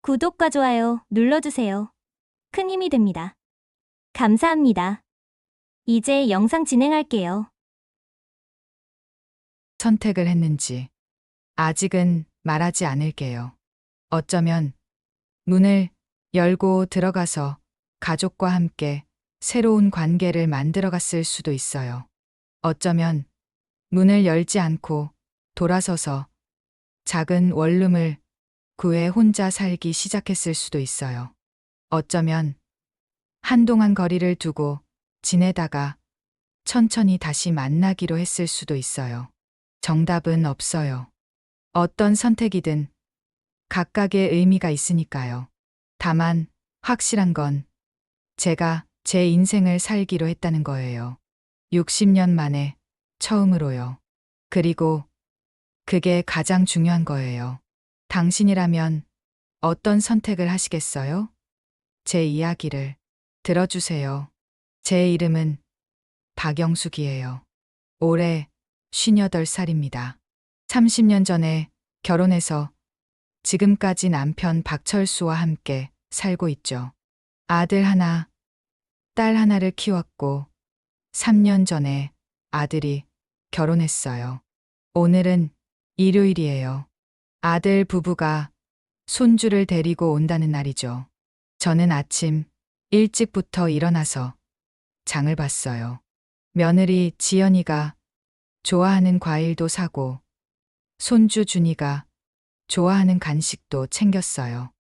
구독과 좋아요 눌러주세요. 큰 힘이 됩니다. 감사합니다. 이제 영상 진행할게요. 선택을 했는지 아직은 말하지 않을게요. 어쩌면 문을 열고 들어가서 가족과 함께 새로운 관계를 만들어갔을 수도 있어요. 어쩌면 문을 열지 않고 돌아서서 작은 원룸을 구해 혼자 살기 시작했을 수도 있어요. 어쩌면 한동안 거리를 두고 지내다가 천천히 다시 만나기로 했을 수도 있어요. 정답은 없어요. 어떤 선택이든 각각의 의미가 있으니까요. 다만 확실한 건 제가 제 인생을 살기로 했다는 거예요. 60년 만에 처음으로요. 그리고 그게 가장 중요한 거예요. 당신이라면 어떤 선택을 하시겠어요? 제 이야기를 들어주세요. 제 이름은 박영숙이에요. 올해 58살입니다. 30년 전에 결혼해서 지금까지 남편 박철수와 함께 살고 있죠. 아들 하나, 딸 하나를 키웠고 3년 전에 아들이 결혼했어요. 오늘은 일요일이에요. 아들 부부가 손주를 데리고 온다는 날이죠. 저는 아침 일찍부터 일어나서 장을 봤어요. 며느리 지연이가 좋아하는 과일도 사고 손주 준이가 좋아하는 간식도 챙겼어요.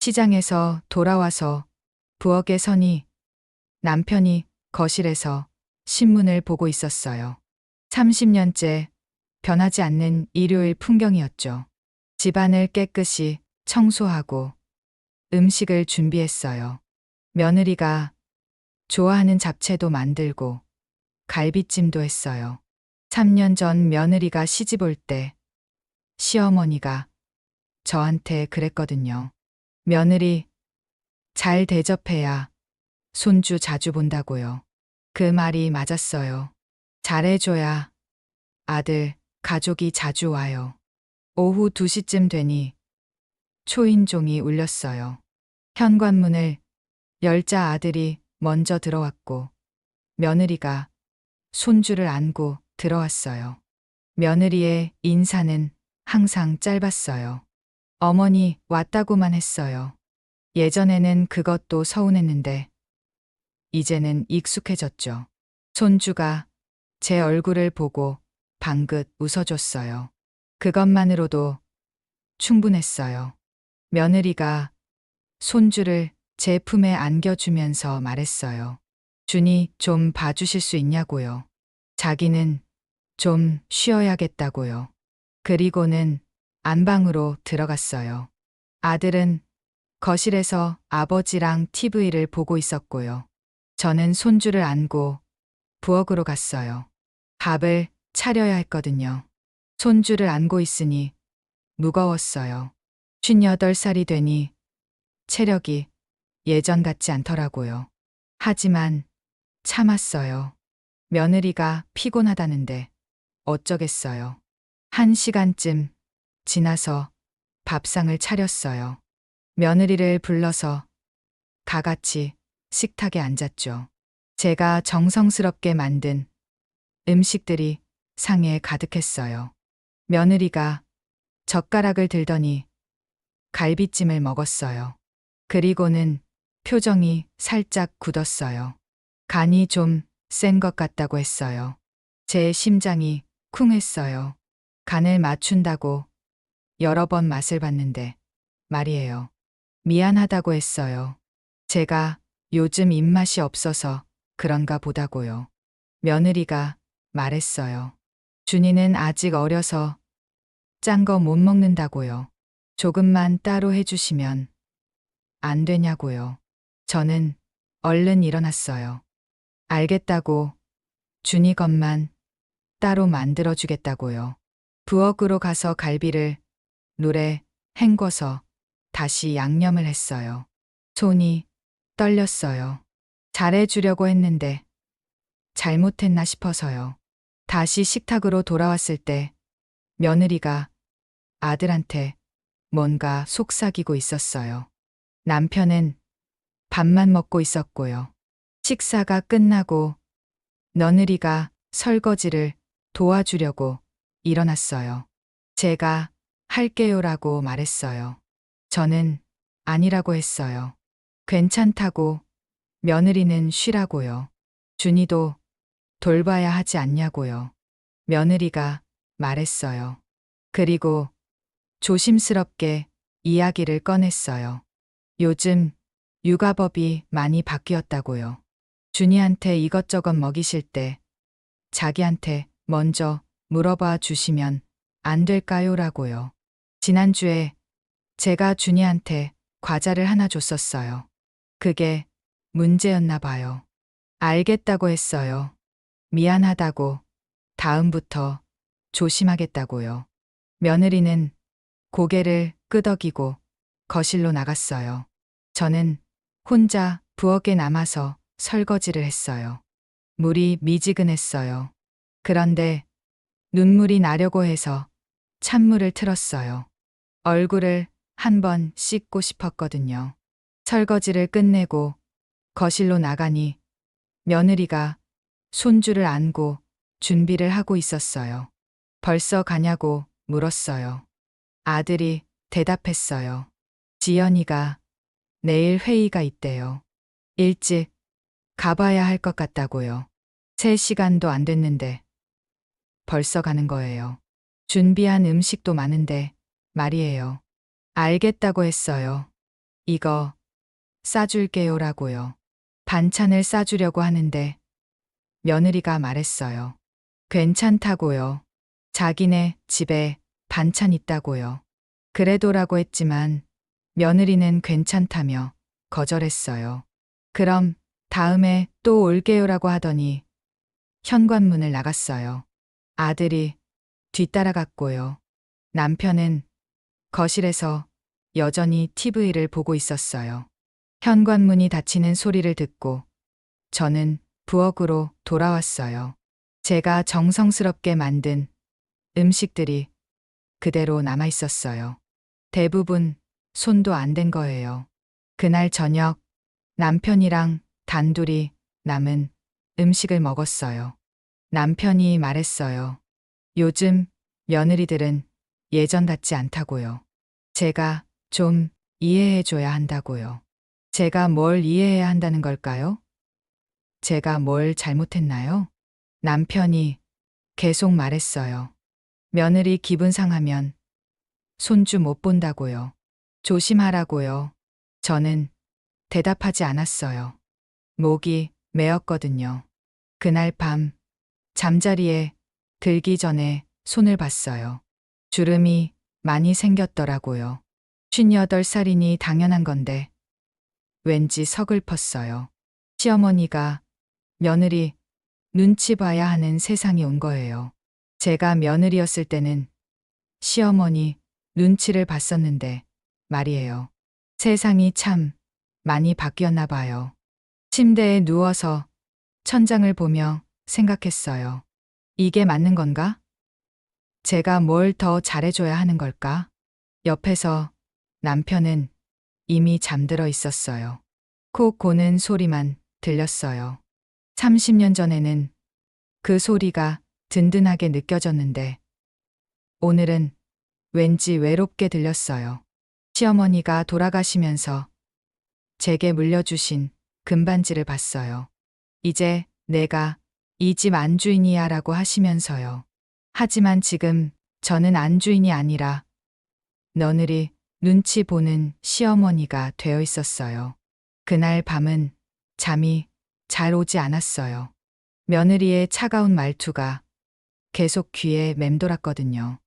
시장에서 돌아와서 부엌에 서니 남편이 거실에서 신문을 보고 있었어요. 30년째 변하지 않는 일요일 풍경이었죠. 집안을 깨끗이 청소하고 음식을 준비했어요. 며느리가 좋아하는 잡채도 만들고 갈비찜도 했어요. 3년 전 며느리가 시집 올 때 시어머니가 저한테 그랬거든요. 며느리 잘 대접해야 손주 자주 본다고요. 그 말이 맞았어요. 잘해줘야 아들, 가족이 자주 와요. 오후 2시쯤 되니 초인종이 울렸어요. 현관문을 열자 아들이 먼저 들어왔고 며느리가 손주를 안고 들어왔어요. 며느리의 인사는 항상 짧았어요. 어머니 왔다고만 했어요. 예전에는 그것도 서운했는데 이제는 익숙해졌죠. 손주가 제 얼굴을 보고 방긋 웃어줬어요. 그것만으로도 충분했어요. 며느리가 손주를 제 품에 안겨주면서 말했어요. 준이 좀 봐주실 수 있냐고요. 자기는 좀 쉬어야겠다고요. 그리고는 안방으로 들어갔어요. 아들은 거실에서 아버지랑 TV를 보고 있었고요. 저는 손주를 안고 부엌으로 갔어요. 밥을 차려야 했거든요. 손주를 안고 있으니 무거웠어요. 58살이 되니 체력이 예전 같지 않더라고요. 하지만 참았어요. 며느리가 피곤하다는데 어쩌겠어요. 1시간쯤 지나서 밥상을 차렸어요. 며느리를 불러서 다 같이 식탁에 앉았죠. 제가 정성스럽게 만든 음식들이 상에 가득했어요. 며느리가 젓가락을 들더니 갈비찜을 먹었어요. 그리고는 표정이 살짝 굳었어요. 간이 좀 센 것 같다고 했어요. 제 심장이 쿵 했어요. 간을 맞춘다고 여러 번 맛을 봤는데 말이에요. 미안하다고 했어요. 제가 요즘 입맛이 없어서 그런가 보다고요. 며느리가 말했어요. 준이는 아직 어려서 짠 거 못 먹는다고요. 조금만 따로 해주시면 안 되냐고요. 저는 얼른 일어났어요. 알겠다고 준이 것만 따로 만들어주겠다고요. 부엌으로 가서 갈비를 물에 헹궈서 다시 양념을 했어요. 손이 떨렸어요. 잘해주려고 했는데 잘못했나 싶어서요. 다시 식탁으로 돌아왔을 때 며느리가 아들한테 뭔가 속삭이고 있었어요. 남편은 밥만 먹고 있었고요. 식사가 끝나고 며느리가 설거지를 도와주려고 일어났어요. 제가 할게요라고 말했어요. 저는 아니라고 했어요. 괜찮다고, 며느리는 쉬라고요. 준이도 돌봐야 하지 않냐고요. 며느리가 말했어요. 그리고 조심스럽게 이야기를 꺼냈어요. 요즘 육아법이 많이 바뀌었다고요. 준이한테 이것저것 먹이실 때 자기한테 먼저 물어봐 주시면 안 될까요? 라고요. 지난주에 제가 준이한테 과자를 하나 줬었어요. 그게 문제였나 봐요. 알겠다고 했어요. 미안하다고, 다음부터 조심하겠다고요. 며느리는 고개를 끄덕이고 거실로 나갔어요. 저는 혼자 부엌에 남아서 설거지를 했어요. 물이 미지근했어요. 그런데 눈물이 나려고 해서 찬물을 틀었어요. 얼굴을 한번 씻고 싶었거든요. 설거지를 끝내고 거실로 나가니 며느리가 손주를 안고 준비를 하고 있었어요. 벌써 가냐고 물었어요. 아들이 대답했어요. 지연이가 내일 회의가 있대요. 일찍 가봐야 할 것 같다고요. 3시간도 안 됐는데 벌써 가는 거예요. 준비한 음식도 많은데 말이에요. 알겠다고 했어요. 이거 싸줄게요라고요. 반찬을 싸주려고 하는데 며느리가 말했어요. 괜찮다고요. 자기네 집에 반찬 있다고요. 그래도라고 했지만 며느리는 괜찮다며 거절했어요. 그럼 다음에 또 올게요라고 하더니 현관문을 나갔어요. 아들이 뒤따라갔고요. 남편은 거실에서 여전히 TV를 보고 있었어요. 현관문이 닫히는 소리를 듣고 저는 부엌으로 돌아왔어요. 제가 정성스럽게 만든 음식들이 그대로 남아 있었어요. 대부분 손도 안 댄 거예요. 그날 저녁 남편이랑 단둘이 남은 음식을 먹었어요. 남편이 말했어요. 요즘 며느리들은 예전 같지 않다고요. 제가 좀 이해해줘야 한다고요. 제가 뭘 이해해야 한다는 걸까요? 제가 뭘 잘못했나요? 남편이 계속 말했어요. 며느리 기분 상하면 손주 못 본다고요. 조심하라고요. 저는 대답하지 않았어요. 목이 메었거든요. 그날 밤 잠자리에 들기 전에 손을 봤어요. 주름이 많이 생겼더라고요. 58살이니 당연한 건데 왠지 서글펐어요. 시어머니가 며느리 눈치 봐야 하는 세상이 온 거예요. 제가 며느리였을 때는 시어머니 눈치를 봤었는데 말이에요. 세상이 참 많이 바뀌었나 봐요. 침대에 누워서 천장을 보며 생각했어요. 이게 맞는 건가? 제가 뭘 더 잘해줘야 하는 걸까? 옆에서 남편은 이미 잠들어 있었어요. 코 고는 소리만 들렸어요. 30년 전에는 그 소리가 든든하게 느껴졌는데 오늘은 왠지 외롭게 들렸어요. 시어머니가 돌아가시면서 제게 물려주신 금반지를 봤어요. 이제 내가 이 집 안주인이야 라고 하시면서요. 하지만 지금 저는 안주인이 아니라 며느리 눈치 보는 시어머니가 되어 있었어요. 그날 밤은 잠이 잘 오지 않았어요. 며느리의 차가운 말투가 계속 귀에 맴돌았거든요.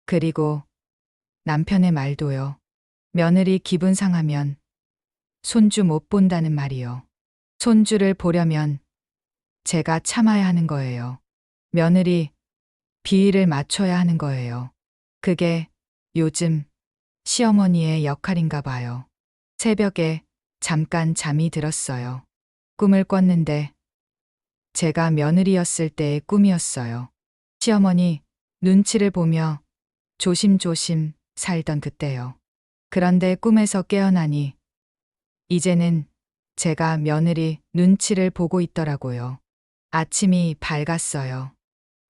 그리고 남편의 말도요. 며느리 기분 상하면 손주 못 본다는 말이요. 손주를 보려면 제가 참아야 하는 거예요. 며느리 비위를 맞춰야 하는 거예요. 그게 요즘 시어머니의 역할인가 봐요. 새벽에 잠깐 잠이 들었어요. 꿈을 꿨는데 제가 며느리였을 때의 꿈이었어요. 시어머니 눈치를 보며 조심조심 살던 그때요. 그런데 꿈에서 깨어나니 이제는 제가 며느리 눈치를 보고 있더라고요. 아침이 밝았어요.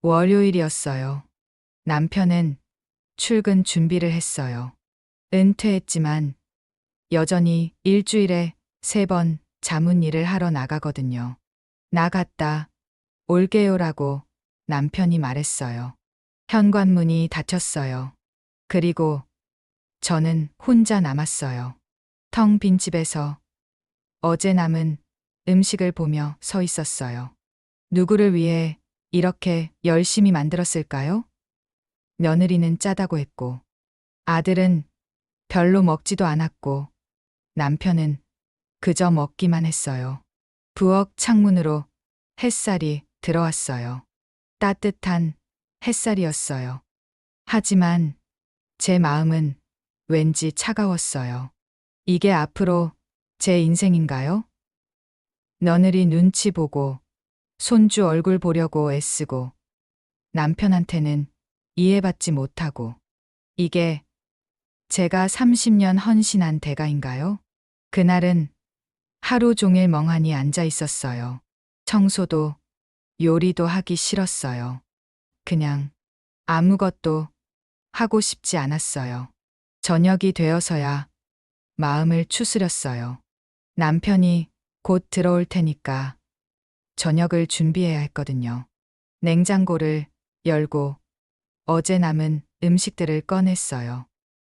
월요일이었어요. 남편은 출근 준비를 했어요. 은퇴했지만 여전히 일주일에 3번 자문 일을 하러 나가거든요. 나갔다 올게요라고 남편이 말했어요. 현관문이 닫혔어요. 그리고 저는 혼자 남았어요. 텅 빈 집에서 어제 남은 음식을 보며 서 있었어요. 누구를 위해 이렇게 열심히 만들었을까요? 며느리는 짜다고 했고, 아들은 별로 먹지도 않았고, 남편은 그저 먹기만 했어요. 부엌 창문으로 햇살이 들어왔어요. 따뜻한 햇살이었어요. 하지만 제 마음은 왠지 차가웠어요. 이게 앞으로 제 인생인가요? 며느리 눈치 보고 손주 얼굴 보려고 애쓰고 남편한테는 이해받지 못하고 이게 제가 30년 헌신한 대가인가요? 그날은 하루 종일 멍하니 앉아 있었어요. 청소도 요리도 하기 싫었어요. 그냥 아무것도 하고 싶지 않았어요. 저녁이 되어서야 마음을 추스렸어요. 남편이 곧 들어올 테니까 저녁을 준비해야 했거든요. 냉장고를 열고 어제 남은 음식들을 꺼냈어요.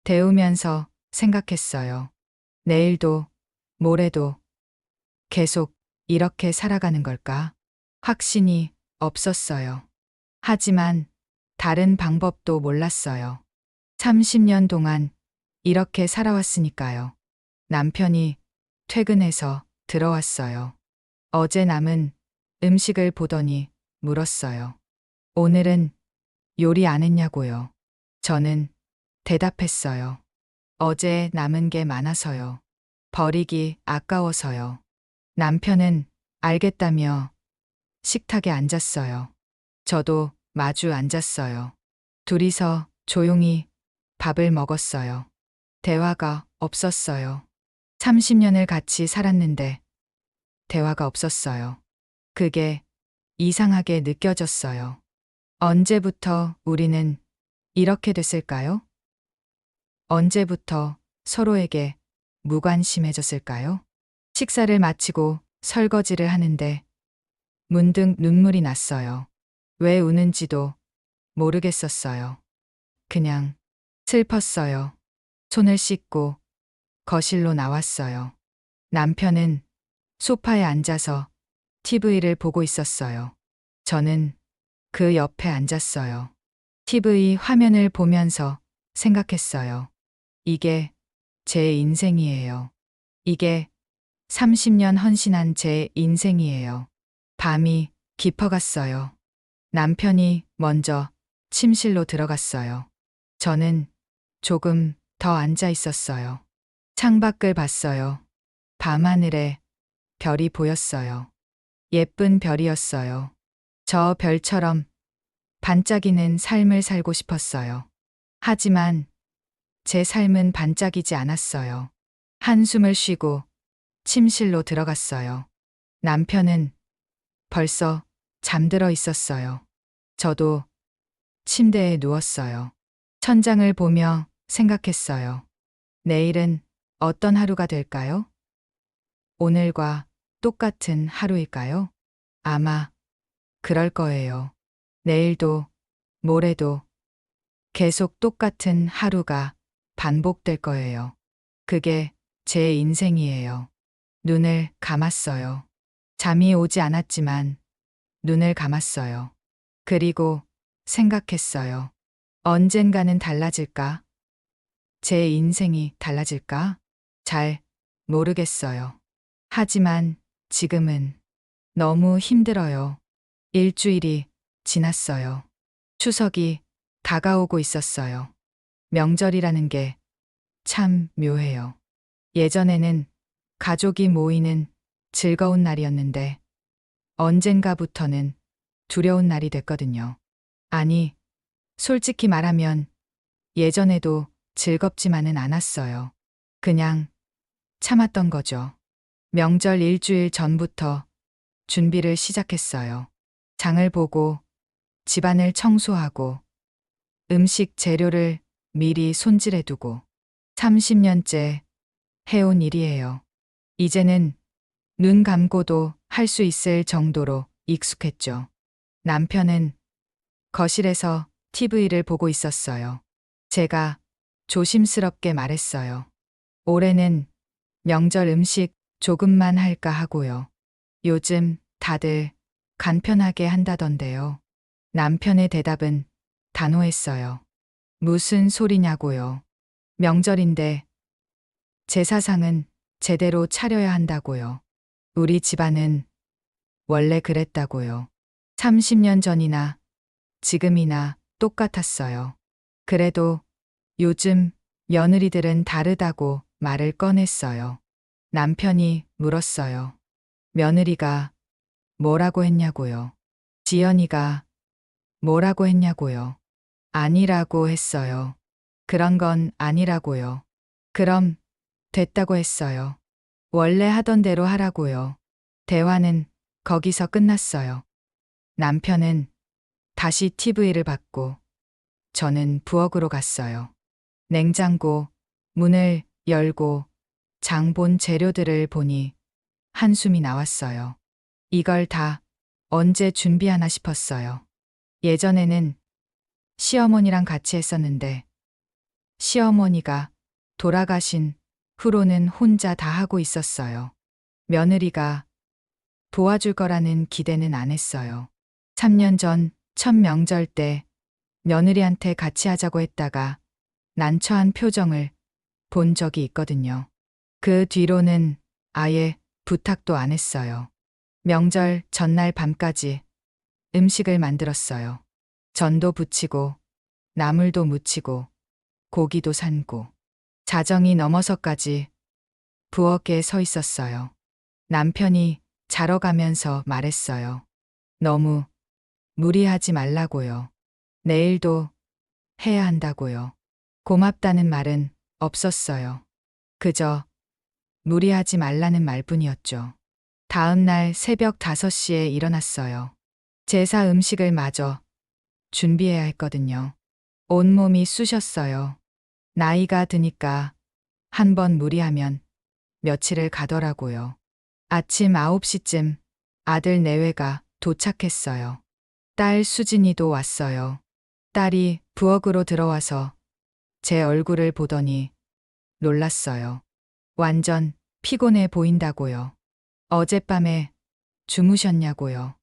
데우면서 생각했어요. 내일도 모레도 계속 이렇게 살아가는 걸까? 확신이 없었어요. 하지만 다른 방법도 몰랐어요. 30년 동안 이렇게 살아왔으니까요. 남편이 퇴근해서 들어왔어요. 어제 남은 음식을 보더니 물었어요. 오늘은 요리 안 했냐고요. 저는 대답했어요. 어제 남은 게 많아서요. 버리기 아까워서요. 남편은 알겠다며 식탁에 앉았어요. 저도 마주 앉았어요. 둘이서 조용히 밥을 먹었어요. 대화가 없었어요. 30년을 같이 살았는데 대화가 없었어요. 그게 이상하게 느껴졌어요. 언제부터 우리는 이렇게 됐을까요? 언제부터 서로에게 무관심해졌을까요? 식사를 마치고 설거지를 하는데 문득 눈물이 났어요. 왜 우는지도 모르겠었어요. 그냥 슬펐어요. 손을 씻고 거실로 나왔어요. 남편은 소파에 앉아서 TV를 보고 있었어요. 저는 그 옆에 앉았어요. TV 화면을 보면서 생각했어요. 이게 제 인생이에요. 이게 30년 헌신한 제 인생이에요. 밤이 깊어갔어요. 남편이 먼저 침실로 들어갔어요. 저는 조금 더 앉아 있었어요. 창밖을 봤어요. 밤하늘에 별이 보였어요. 예쁜 별이었어요. 저 별처럼 반짝이는 삶을 살고 싶었어요. 하지만 제 삶은 반짝이지 않았어요. 한숨을 쉬고 침실로 들어갔어요. 남편은 벌써 잠들어 있었어요. 저도 침대에 누웠어요. 천장을 보며 생각했어요. 내일은 어떤 하루가 될까요? 오늘과 똑같은 하루일까요? 아마 그럴 거예요. 내일도 모레도 계속 똑같은 하루가 반복될 거예요. 그게 제 인생이에요. 눈을 감았어요. 잠이 오지 않았지만 눈을 감았어요. 그리고 생각했어요. 언젠가는 달라질까? 제 인생이 달라질까? 잘 모르겠어요. 하지만 지금은 너무 힘들어요. 일주일이 지났어요. 추석이 다가오고 있었어요. 명절이라는 게 참 묘해요. 예전에는 가족이 모이는 즐거운 날이었는데 언젠가부터는 두려운 날이 됐거든요. 아니, 솔직히 말하면 예전에도 즐겁지만은 않았어요. 그냥 참았던 거죠. 명절 일주일 전부터 준비를 시작했어요. 장을 보고 집안을 청소하고 음식 재료를 미리 손질해두고 30년째 해온 일이에요. 이제는 눈 감고도 할 수 있을 정도로 익숙했죠. 남편은 거실에서 TV를 보고 있었어요. 제가 조심스럽게 말했어요. 올해는 명절 음식 조금만 할까 하고요. 요즘 다들 간편하게 한다던데요. 남편의 대답은 단호했어요. 무슨 소리냐고요. 명절인데 제사상은 제대로 차려야 한다고요. 우리 집안은 원래 그랬다고요. 30년 전이나 지금이나 똑같았어요. 그래도 요즘 며느리들은 다르다고 말을 꺼냈어요. 남편이 물었어요. 며느리가 뭐라고 했냐고요. 지연이가 뭐라고 했냐고요. 아니라고 했어요. 그런 건 아니라고요. 그럼 됐다고 했어요. 원래 하던 대로 하라고요. 대화는 거기서 끝났어요. 남편은 다시 TV를 봤고 저는 부엌으로 갔어요. 냉장고 문을 열고 장 본 재료들을 보니 한숨이 나왔어요. 이걸 다 언제 준비하나 싶었어요. 예전에는 시어머니랑 같이 했었는데 시어머니가 돌아가신 후로는 혼자 다 하고 있었어요. 며느리가 도와줄 거라는 기대는 안 했어요. 3년 전 첫 명절 때 며느리한테 같이 하자고 했다가 난처한 표정을 본 적이 있거든요. 그 뒤로는 아예 부탁도 안 했어요. 명절 전날 밤까지 음식을 만들었어요. 전도 부치고 나물도 무치고 고기도 삶고 자정이 넘어서까지 부엌에 서 있었어요. 남편이 자러 가면서 말했어요. 너무 무리하지 말라고요. 내일도 해야 한다고요. 고맙다는 말은 없었어요. 그저 무리하지 말라는 말뿐이었죠. 다음 날 새벽 5시에 일어났어요. 제사 음식을 마저 준비해야 했거든요. 온몸이 쑤셨어요. 나이가 드니까 한 번 무리하면 며칠을 가더라고요. 아침 9시쯤 아들 내외가 도착했어요. 딸 수진이도 왔어요. 딸이 부엌으로 들어와서 제 얼굴을 보더니 놀랐어요. 완전 피곤해 보인다고요. 어젯밤에 주무셨냐고요.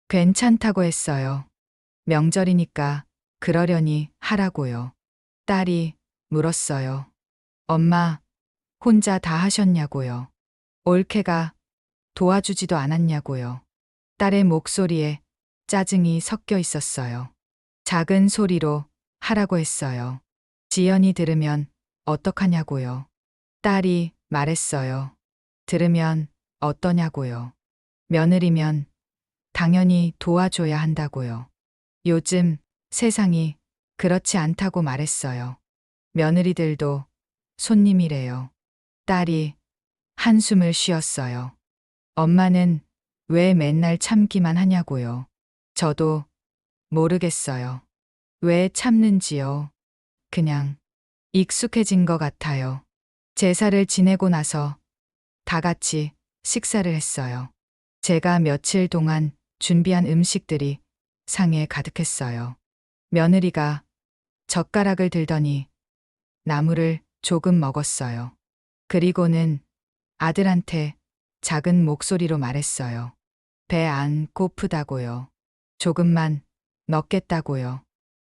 괜찮다고 했어요. 명절이니까 그러려니 하라고요. 딸이 물었어요. 엄마, 혼자 다 하셨냐고요. 올케가 도와주지도 않았냐고요. 딸의 목소리에 짜증이 섞여 있었어요. 작은 소리로 하라고 했어요. 지연이 들으면 어떡하냐고요. 딸이 말했어요. 들으면 어떠냐고요. 며느리면 당연히 도와줘야 한다고요. 요즘 세상이 그렇지 않다고 말했어요. 며느리들도 손님이래요. 딸이 한숨을 쉬었어요. 엄마는 왜 맨날 참기만 하냐고요. 저도 모르겠어요. 왜 참는지요. 그냥 익숙해진 것 같아요. 제사를 지내고 나서 다 같이 식사를 했어요. 제가 며칠 동안 준비한 음식들이 상에 가득했어요. 며느리가 젓가락을 들더니 나물을 조금 먹었어요. 그리고는 아들한테 작은 목소리로 말했어요. 배 안 고프다고요. 조금만 넣겠다고요.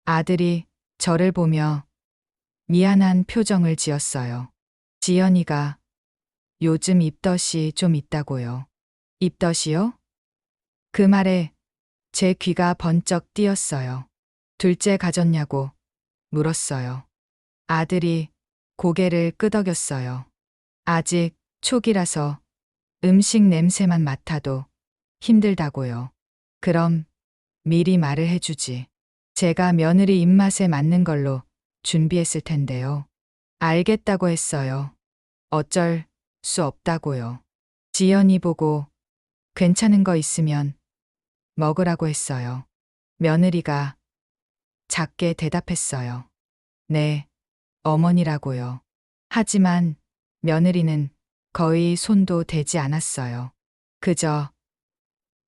아들이 저를 보며 미안한 표정을 지었어요. 지연이가 요즘 입덧이 좀 있다고요. 입덧이요? 그 말에 제 귀가 번쩍 뛰었어요. 둘째 가졌냐고 물었어요. 아들이 고개를 끄덕였어요. 아직 초기라서 음식 냄새만 맡아도 힘들다고요. 그럼 미리 말을 해주지. 제가 며느리 입맛에 맞는 걸로 준비했을 텐데요. 알겠다고 했어요. 어쩔 수 없다고요. 지연이 보고 괜찮은 거 있으면 먹으라고 했어요. 며느리가 작게 대답했어요. 네, 어머니라고요. 하지만 며느리는 거의 손도 대지 않았어요. 그저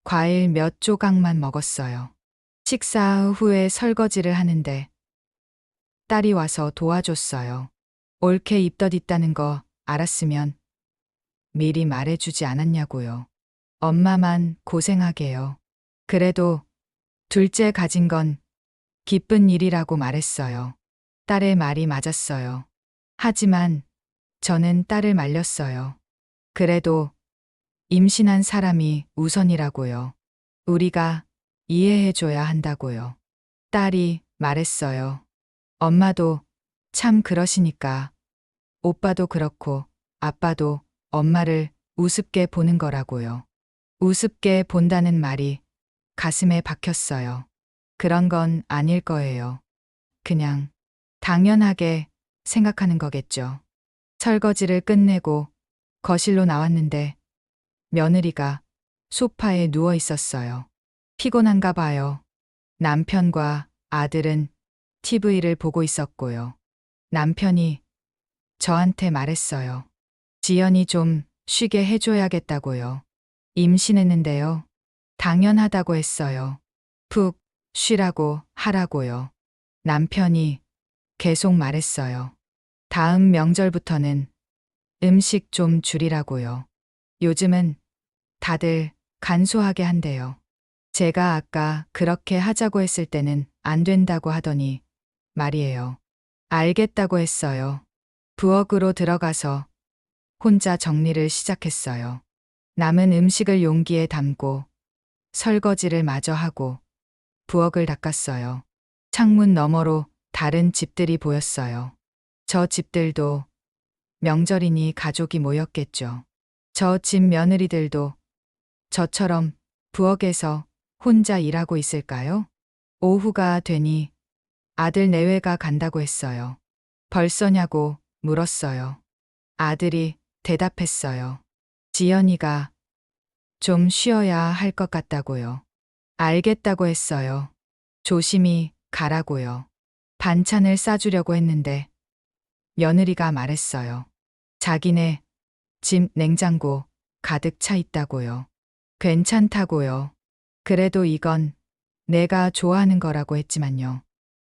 과일 몇 조각만 먹었어요. 식사 후에 설거지를 하는데 딸이 와서 도와줬어요. 옳게 입덧있다는 거 알았으면 미리 말해주지 않았냐고요. 엄마만 고생하게요. 그래도 둘째 가진 건 기쁜 일이라고 말했어요. 딸의 말이 맞았어요. 하지만 저는 딸을 말렸어요. 그래도 임신한 사람이 우선이라고요. 우리가 이해해줘야 한다고요. 딸이 말했어요. 엄마도 참 그러시니까 오빠도 그렇고 아빠도 엄마를 우습게 보는 거라고요. 우습게 본다는 말이 가슴에 박혔어요. 그런 건 아닐 거예요. 그냥 당연하게 생각하는 거겠죠. 설거지를 끝내고 거실로 나왔는데 며느리가 소파에 누워 있었어요. 피곤한가 봐요. 남편과 아들은 TV를 보고 있었고요. 남편이 저한테 말했어요. 지연이 좀 쉬게 해줘야겠다고요. 임신했는데요. 당연하다고 했어요. 푹 쉬라고 하라고요. 남편이 계속 말했어요. 다음 명절부터는 음식 좀 줄이라고요. 요즘은 다들 간소하게 한대요. 제가 아까 그렇게 하자고 했을 때는 안 된다고 하더니 말이에요. 알겠다고 했어요. 부엌으로 들어가서 혼자 정리를 시작했어요. 남은 음식을 용기에 담고 설거지를 마저 하고 부엌을 닦았어요. 창문 너머로 다른 집들이 보였어요. 저 집들도 명절이니 가족이 모였겠죠. 저 집 며느리들도 저처럼 부엌에서 혼자 일하고 있을까요? 오후가 되니 아들 내외가 간다고 했어요. 벌써냐고 물었어요. 아들이 대답했어요. 지연이가 좀 쉬어야 할 것 같다고요. 알겠다고 했어요. 조심히 가라고요. 반찬을 싸주려고 했는데 며느리가 말했어요. 자기네 집 냉장고 가득 차 있다고요. 괜찮다고요. 그래도 이건 내가 좋아하는 거라고 했지만요.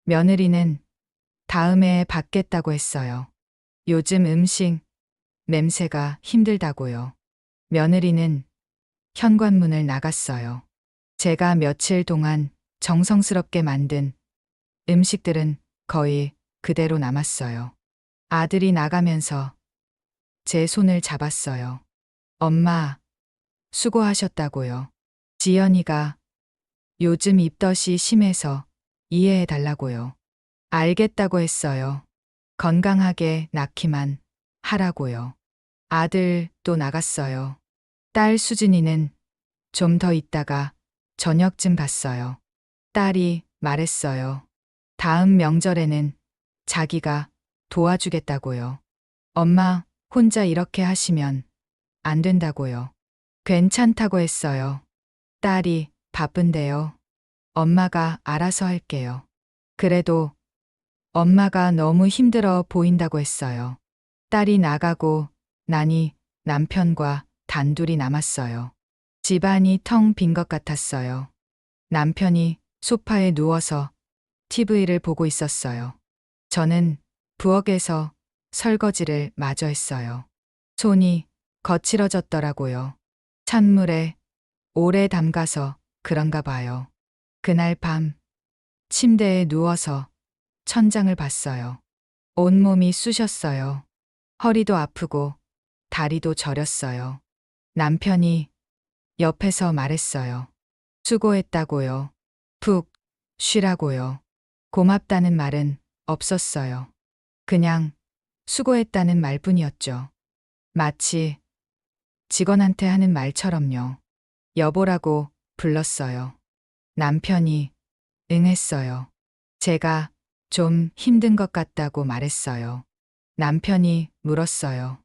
며느리는 다음에 받겠다고 했어요. 요즘 음식 냄새가 힘들다고요. 며느리는 현관문을 나갔어요. 제가 며칠 동안 정성스럽게 만든 음식들은 거의 그대로 남았어요. 아들이 나가면서 제 손을 잡았어요. 엄마, 수고하셨다고요. 지연이가 요즘 입덧이 심해서 이해해 달라고요. 알겠다고 했어요. 건강하게 낳기만 하라고요. 아들 또 나갔어요. 딸 수진이는 좀 더 있다가 저녁쯤 갔어요. 딸이 말했어요. 다음 명절에는 자기가 도와주겠다고요. 엄마 혼자 이렇게 하시면 안 된다고요. 괜찮다고 했어요. 딸이 바쁜데요. 엄마가 알아서 할게요. 그래도 엄마가 너무 힘들어 보인다고 했어요. 딸이 나가고 나니 남편과 단둘이 남았어요. 집안이 텅 빈 것 같았어요. 남편이 소파에 누워서 TV를 보고 있었어요. 저는 부엌에서 설거지를 마저 했어요. 손이 거칠어졌더라고요. 찬물에 오래 담가서 그런가 봐요. 그날 밤 침대에 누워서 천장을 봤어요. 온몸이 쑤셨어요. 허리도 아프고 다리도 저렸어요. 남편이 옆에서 말했어요. 수고했다고요. 푹 쉬라고요. 고맙다는 말은 없었어요. 그냥 수고했다는 말뿐이었죠. 마치 직원한테 하는 말처럼요. 여보라고 불렀어요. 남편이 응했어요. 제가 좀 힘든 것 같다고 말했어요. 남편이 물었어요.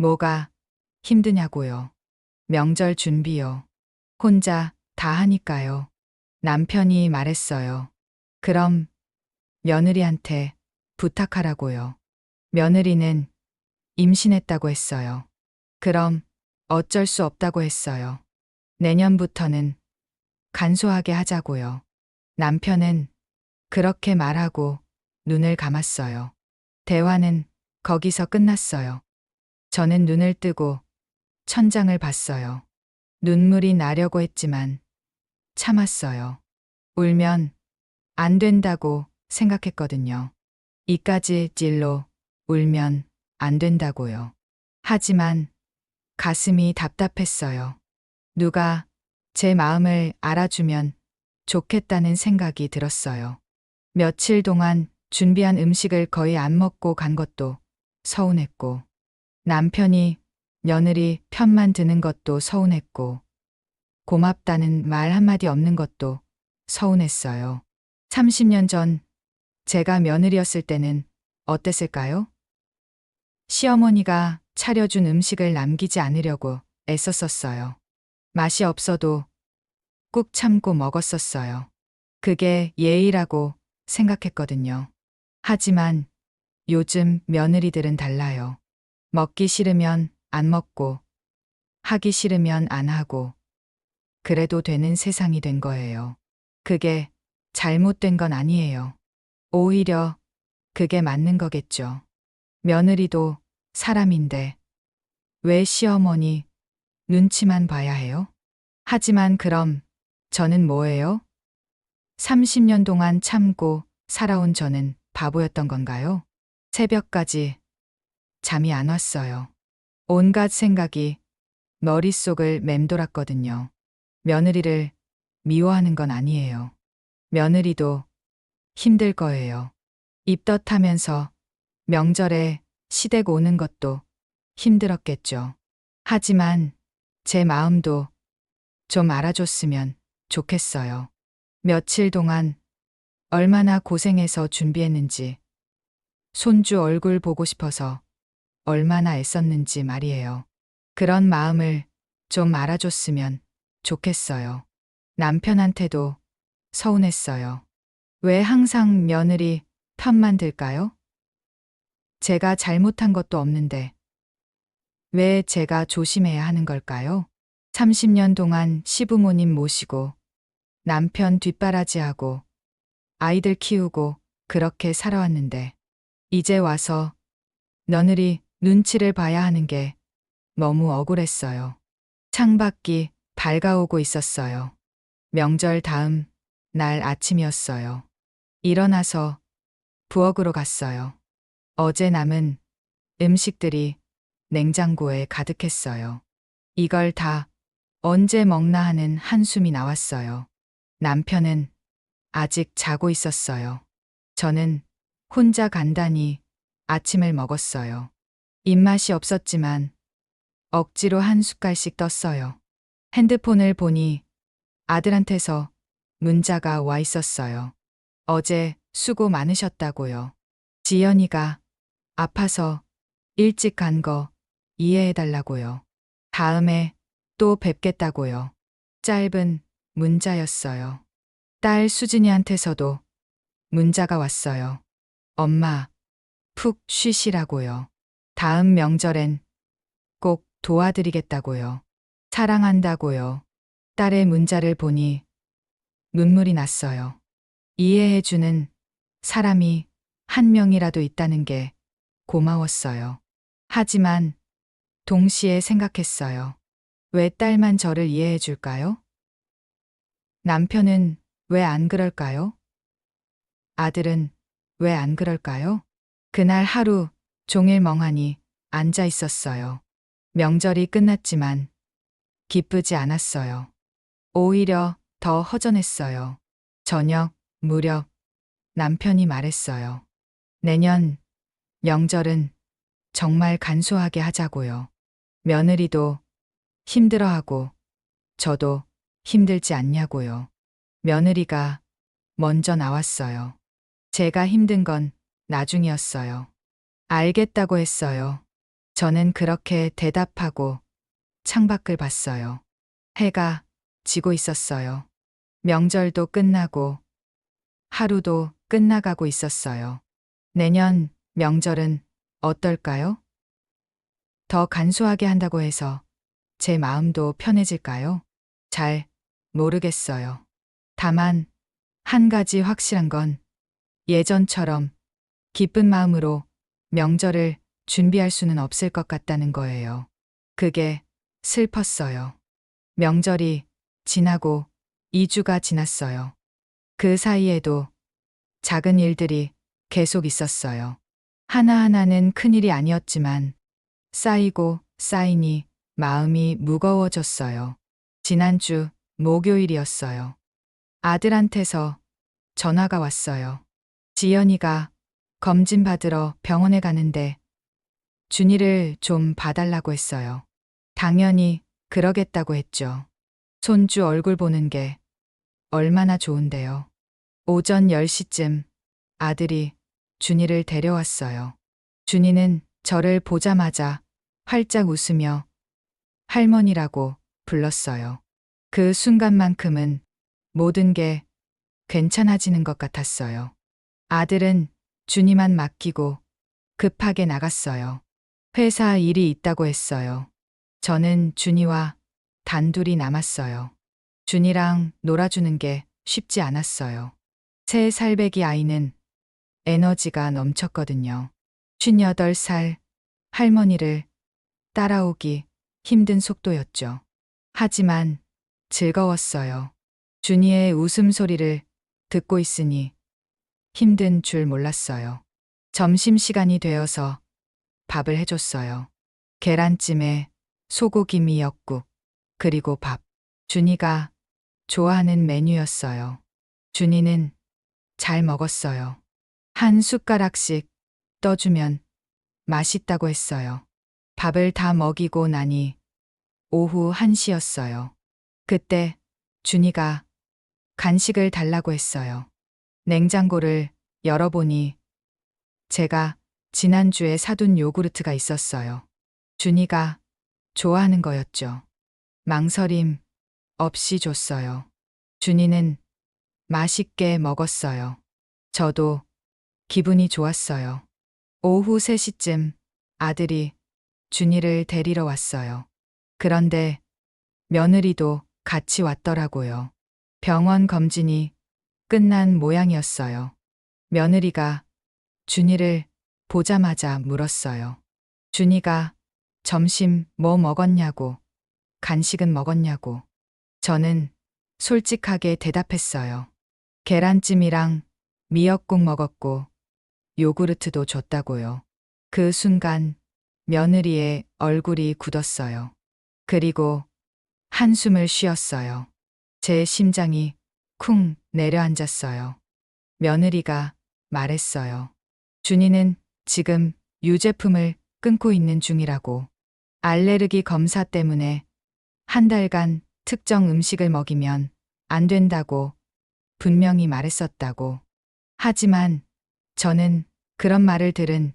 뭐가 힘드냐고요. 명절 준비요. 혼자 다 하니까요. 남편이 말했어요. 그럼 며느리한테 부탁하라고요. 며느리는 임신했다고 했어요. 그럼 어쩔 수 없다고 했어요. 내년부터는 간소하게 하자고요. 남편은 그렇게 말하고 눈을 감았어요. 대화는 거기서 끝났어요. 저는 눈을 뜨고 천장을 봤어요. 눈물이 나려고 했지만 참았어요. 울면 안 된다고 생각했거든요. 이까지 찔러 울면 안 된다고요. 하지만 가슴이 답답했어요. 누가 제 마음을 알아주면 좋겠다는 생각이 들었어요. 며칠 동안 준비한 음식을 거의 안 먹고 간 것도 서운했고, 남편이 며느리 편만 드는 것도 서운했고, 고맙다는 말 한마디 없는 것도 서운했어요. 30년 전 제가 며느리였을 때는 어땠을까요? 시어머니가 차려준 음식을 남기지 않으려고 애썼었어요. 맛이 없어도 꾹 참고 먹었었어요. 그게 예의라고 생각했거든요. 하지만 요즘 며느리들은 달라요. 먹기 싫으면 안 먹고, 하기 싫으면 안 하고, 그래도 되는 세상이 된 거예요. 그게 잘못된 건 아니에요. 오히려 그게 맞는 거겠죠. 며느리도 사람인데 왜 시어머니 눈치만 봐야 해요? 하지만 그럼 저는 뭐예요? 30년 동안 참고 살아온 저는 바보였던 건가요? 새벽까지 잠이 안 왔어요. 온갖 생각이 머릿속을 맴돌았거든요. 며느리를 미워하는 건 아니에요. 며느리도 힘들 거예요. 입덧하면서 명절에 시댁 오는 것도 힘들었겠죠. 하지만 제 마음도 좀 알아줬으면 좋겠어요. 며칠 동안 얼마나 고생해서 준비했는지, 손주 얼굴 보고 싶어서 얼마나 애썼는지 말이에요. 그런 마음을 좀 알아줬으면 좋겠어요. 남편한테도 서운했어요. 왜 항상 며느리 편만 들까요? 제가 잘못한 것도 없는데 왜 제가 조심해야 하는 걸까요? 30년 동안 시부모님 모시고 남편 뒷바라지하고 아이들 키우고 그렇게 살아왔는데 이제 와서 며느리 눈치를 봐야 하는 게 너무 억울했어요. 창밖이 밝아오고 있었어요. 명절 다음 날 아침이었어요. 일어나서 부엌으로 갔어요. 어제 남은 음식들이 냉장고에 가득했어요. 이걸 다 언제 먹나 하는 한숨이 나왔어요. 남편은 아직 자고 있었어요. 저는 혼자 간단히 아침을 먹었어요. 입맛이 없었지만 억지로 한 숟갈씩 떴어요. 핸드폰을 보니 아들한테서 문자가 와 있었어요. 어제 수고 많으셨다고요. 지연이가 아파서 일찍 간 거 이해해달라고요. 다음에 또 뵙겠다고요. 짧은 문자였어요. 딸 수진이한테서도 문자가 왔어요. 엄마, 푹 쉬시라고요. 다음 명절엔 꼭 도와드리겠다고요. 사랑한다고요. 딸의 문자를 보니 눈물이 났어요. 이해해주는 사람이 한 명이라도 있다는 게 고마웠어요. 하지만 동시에 생각했어요. 왜 딸만 저를 이해해줄까요? 남편은 왜 안 그럴까요? 아들은 왜 안 그럴까요? 그날 하루 종일 멍하니 앉아 있었어요. 명절이 끝났지만 기쁘지 않았어요. 오히려 더 허전했어요. 저녁 무렵 남편이 말했어요. 내년 명절은 정말 간소하게 하자고요. 며느리도 힘들어하고 저도 힘들지 않냐고요. 며느리가 먼저 나왔어요. 제가 힘든 건 나중이었어요. 알겠다고 했어요. 저는 그렇게 대답하고 창밖을 봤어요. 해가 지고 있었어요. 명절도 끝나고 하루도 끝나가고 있었어요. 내년 명절은 어떨까요? 더 간소하게 한다고 해서 제 마음도 편해질까요? 잘 모르겠어요. 다만 한 가지 확실한 건 예전처럼 기쁜 마음으로 명절을 준비할 수는 없을 것 같다는 거예요. 그게 슬펐어요. 명절이 지나고 2주가 지났어요. 그 사이에도 작은 일들이 계속 있었어요. 하나하나는 큰일이 아니었지만 쌓이고 쌓이니 마음이 무거워졌어요. 지난주 목요일이었어요. 아들한테서 전화가 왔어요. 지연이가 검진 받으러 병원에 가는데 준이를 좀 봐달라고 했어요. 당연히 그러겠다고 했죠. 손주 얼굴 보는 게 얼마나 좋은데요. 오전 10시쯤 아들이 준이를 데려왔어요. 준이는 저를 보자마자 활짝 웃으며 할머니라고 불렀어요. 그 순간만큼은 모든 게 괜찮아지는 것 같았어요. 아들은 준이만 맡기고 급하게 나갔어요. 회사 일이 있다고 했어요. 저는 준이와 단둘이 남았어요. 준이랑 놀아주는 게 쉽지 않았어요. 새 살배기 아이는 에너지가 넘쳤거든요. 58살 할머니를 따라오기 힘든 속도였죠. 하지만 즐거웠어요. 준이의 웃음소리를 듣고 있으니 힘든 줄 몰랐어요. 점심시간이 되어서 밥을 해줬어요. 계란찜에 소고기 미역국, 그리고 밥. 준이가 좋아하는 메뉴였어요. 준이는 잘 먹었어요. 한 숟가락씩 떠주면 맛있다고 했어요. 밥을 다 먹이고 나니 오후 1시였어요. 그때 준이가 간식을 달라고 했어요. 냉장고를 열어보니 제가 지난주에 사둔 요구르트가 있었어요. 준이가 좋아하는 거였죠. 망설임 없이 줬어요. 준이는 맛있게 먹었어요. 저도 기분이 좋았어요. 오후 3시쯤 아들이 준이를 데리러 왔어요. 그런데 며느리도 같이 왔더라고요. 병원 검진이 끝난 모양이었어요. 며느리가 준이를 보자마자 물었어요. 준이가 점심 뭐 먹었냐고, 간식은 먹었냐고. 저는 솔직하게 대답했어요. 계란찜이랑 미역국 먹었고 요구르트도 줬다고요. 그 순간 며느리의 얼굴이 굳었어요. 그리고 한숨을 쉬었어요. 제 심장이 쿵 내려앉았어요. 며느리가 말했어요. 준이는 지금 유제품을 끊고 있는 중이라고. 알레르기 검사 때문에 한 달간 특정 음식을 먹이면 안 된다고 분명히 말했었다고. 하지만 저는 그런 말을 들은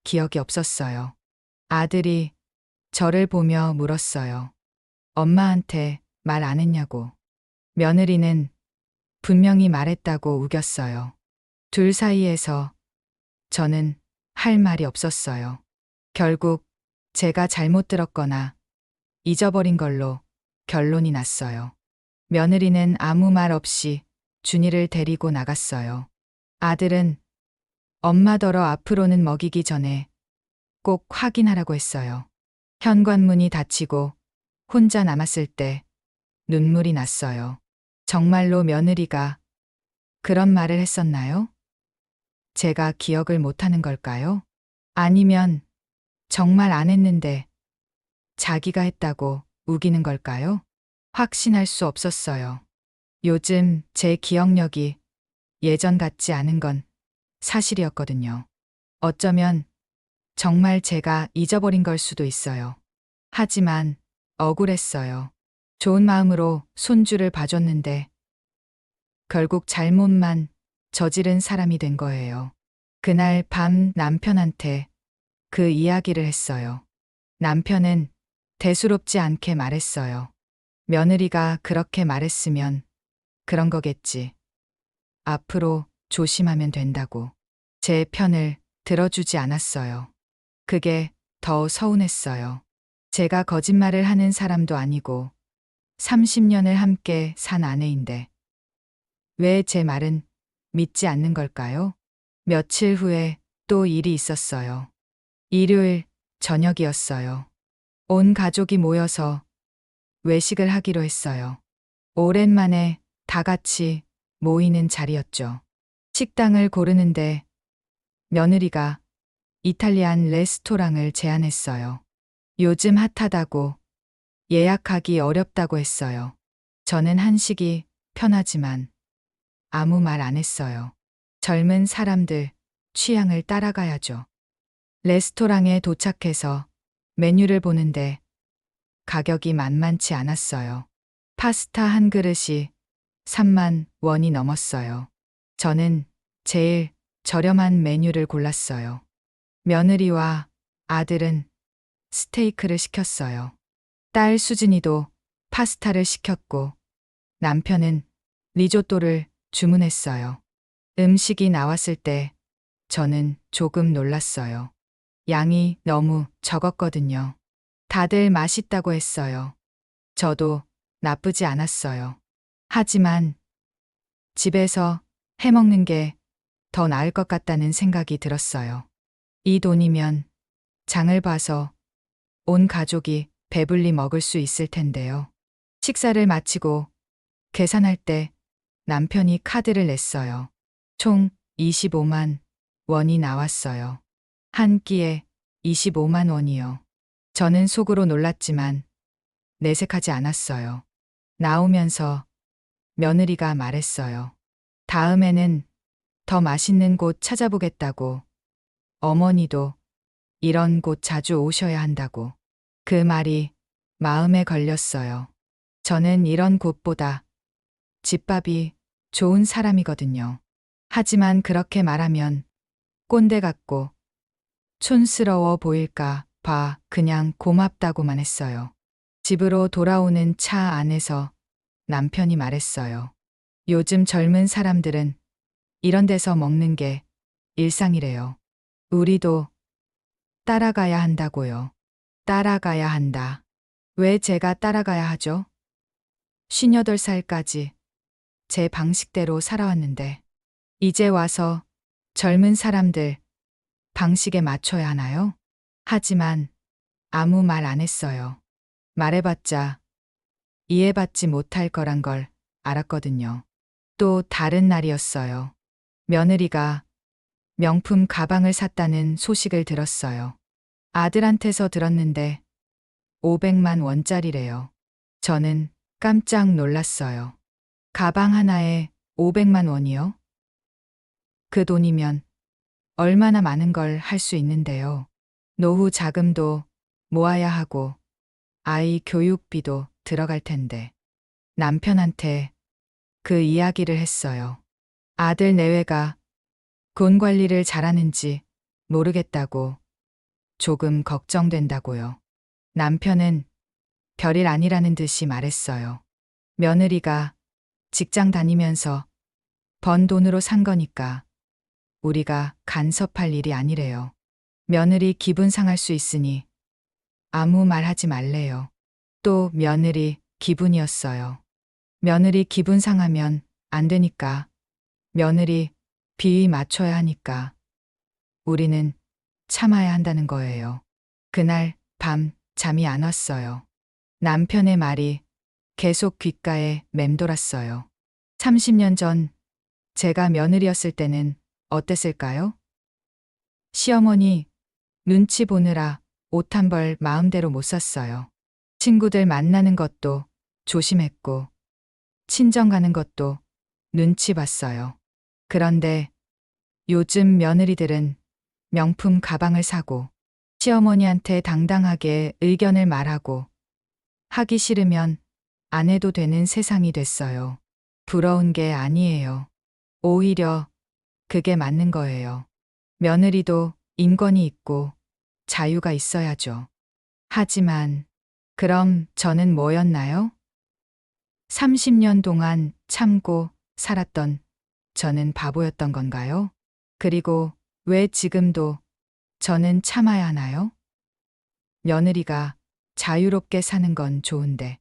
기억이 없었어요. 아들이 저를 보며 물었어요. 엄마한테 말 안 했냐고. 며느리는 분명히 말했다고 우겼어요. 둘 사이에서 저는 할 말이 없었어요. 결국 제가 잘못 들었거나 잊어버린 걸로 결론이 났어요. 며느리는 아무 말 없이 준이를 데리고 나갔어요. 아들은 엄마더러 앞으로는 먹이기 전에 꼭 확인하라고 했어요. 현관문이 닫히고 혼자 남았을 때 눈물이 났어요. 정말로 며느리가 그런 말을 했었나요? 제가 기억을 못하는 걸까요? 아니면 정말 안 했는데 자기가 했다고 우기는 걸까요? 확신할 수 없었어요. 요즘 제 기억력이 예전 같지 않은 건 사실이었거든요. 어쩌면 정말 제가 잊어버린 걸 수도 있어요. 하지만 억울했어요. 좋은 마음으로 손주를 봐줬는데 결국 잘못만 저지른 사람이 된 거예요. 그날 밤 남편한테 그 이야기를 했어요. 남편은 대수롭지 않게 말했어요. 며느리가 그렇게 말했으면 그런 거겠지. 앞으로 조심하면 된다고. 제 편을 들어주지 않았어요. 그게 더 서운했어요. 제가 거짓말을 하는 사람도 아니고 30년을 함께 산 아내인데 왜 제 말은 믿지 않는 걸까요? 며칠 후에 또 일이 있었어요. 일요일 저녁이었어요. 온 가족이 모여서 외식을 하기로 했어요. 오랜만에 다 같이 모이는 자리였죠. 식당을 고르는데 며느리가 이탈리안 레스토랑을 제안했어요. 요즘 핫하다고 예약하기 어렵다고 했어요. 저는 한식이 편하지만 아무 말 안 했어요. 젊은 사람들 취향을 따라가야죠. 레스토랑에 도착해서 메뉴를 보는데 가격이 만만치 않았어요. 파스타 한 그릇이 3만 원이 넘었어요. 저는 제일 저렴한 메뉴를 골랐어요. 며느리와 아들은 스테이크를 시켰어요. 딸 수진이도 파스타를 시켰고 남편은 리조또를 주문했어요. 음식이 나왔을 때 저는 조금 놀랐어요. 양이 너무 적었거든요. 다들 맛있다고 했어요. 저도 나쁘지 않았어요. 하지만 집에서 해먹는 게 더 나을 것 같다는 생각이 들었어요. 이 돈이면 장을 봐서 온 가족이 배불리 먹을 수 있을 텐데요. 식사를 마치고 계산할 때 남편이 카드를 냈어요. 총 25만 원이 나왔어요. 한 끼에 25만 원이요. 저는 속으로 놀랐지만 내색하지 않았어요. 나오면서 며느리가 말했어요. 다음에는 더 맛있는 곳 찾아보겠다고. 어머니도 이런 곳 자주 오셔야 한다고. 그 말이 마음에 걸렸어요. 저는 이런 곳보다 집밥이 좋은 사람이거든요. 하지만 그렇게 말하면 꼰대 같고 촌스러워 보일까 봐 그냥 고맙다고만 했어요. 집으로 돌아오는 차 안에서 남편이 말했어요. 요즘 젊은 사람들은 이런 데서 먹는 게 일상이래요. 우리도 따라가야 한다고요. 따라가야 한다. 왜 제가 따라가야 하죠? 58살까지 제 방식대로 살아왔는데 이제 와서 젊은 사람들 방식에 맞춰야 하나요? 하지만 아무 말 안 했어요. 말해봤자 이해받지 못할 거란 걸 알았거든요. 또 다른 날이었어요. 며느리가 명품 가방을 샀다는 소식을 들었어요. 아들한테서 들었는데 500만 원짜리래요. 저는 깜짝 놀랐어요. 가방 하나에 500만 원이요? 그 돈이면 얼마나 많은 걸 할 수 있는데요. 노후 자금도 모아야 하고 아이 교육비도 들어갈 텐데. 남편한테 그 이야기를 했어요. 아들 내외가 돈 관리를 잘하는지 모르겠다고 조금 걱정된다고요. 남편은 별일 아니라는 듯이 말했어요. 며느리가 직장 다니면서 번 돈으로 산 거니까 우리가 간섭할 일이 아니래요. 며느리 기분 상할 수 있으니 아무 말 하지 말래요. 또 며느리 기분이었어요. 며느리 기분 상하면 안 되니까 며느리 비위 맞춰야 하니까 우리는 참아야 한다는 거예요. 그날 밤 잠이 안 왔어요. 남편의 말이 계속 귓가에 맴돌았어요. 30년 전 제가 며느리였을 때는 어땠을까요? 시어머니 눈치 보느라 옷 한 벌 마음대로 못 샀어요. 친구들 만나는 것도 조심했고 친정 가는 것도 눈치 봤어요. 그런데 요즘 며느리들은 명품 가방을 사고 시어머니한테 당당하게 의견을 말하고 하기 싫으면 안 해도 되는 세상이 됐어요. 부러운 게 아니에요. 오히려 그게 맞는 거예요. 며느리도 인권이 있고 자유가 있어야죠. 하지만 그럼 저는 뭐였나요? 30년 동안 참고 살았던 저는 바보였던 건가요? 그리고 왜 지금도 저는 참아야 하나요? 며느리가 자유롭게 사는 건 좋은데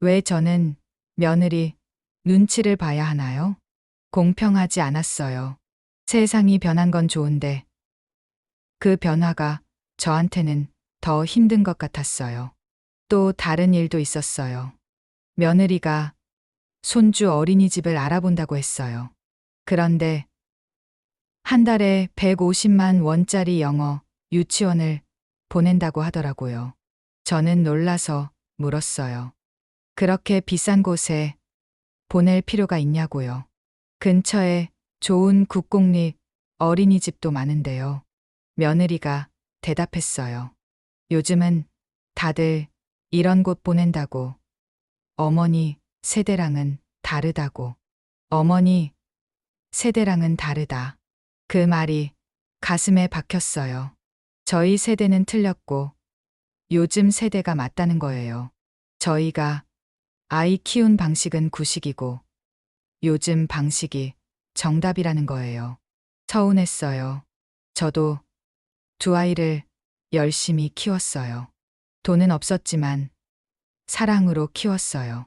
왜 저는 며느리 눈치를 봐야 하나요? 공평하지 않았어요. 세상이 변한 건 좋은데 그 변화가 저한테는 더 힘든 것 같았어요. 또 다른 일도 있었어요. 며느리가 손주 어린이집을 알아본다고 했어요. 그런데 한 달에 150만 원짜리 영어 유치원을 보낸다고 하더라고요. 저는 놀라서 물었어요. 그렇게 비싼 곳에 보낼 필요가 있냐고요. 근처에 좋은 국공립 어린이집도 많은데요. 며느리가 대답했어요. 요즘은 다들 이런 곳 보낸다고. 어머니 세대랑은 다르다고. 어머니 세대랑은 다르다. 그 말이 가슴에 박혔어요. 저희 세대는 틀렸고 요즘 세대가 맞다는 거예요. 저희가 아이 키운 방식은 구식이고 요즘 방식이 정답이라는 거예요. 서운했어요. 저도 두 아이를 열심히 키웠어요. 돈은 없었지만 사랑으로 키웠어요.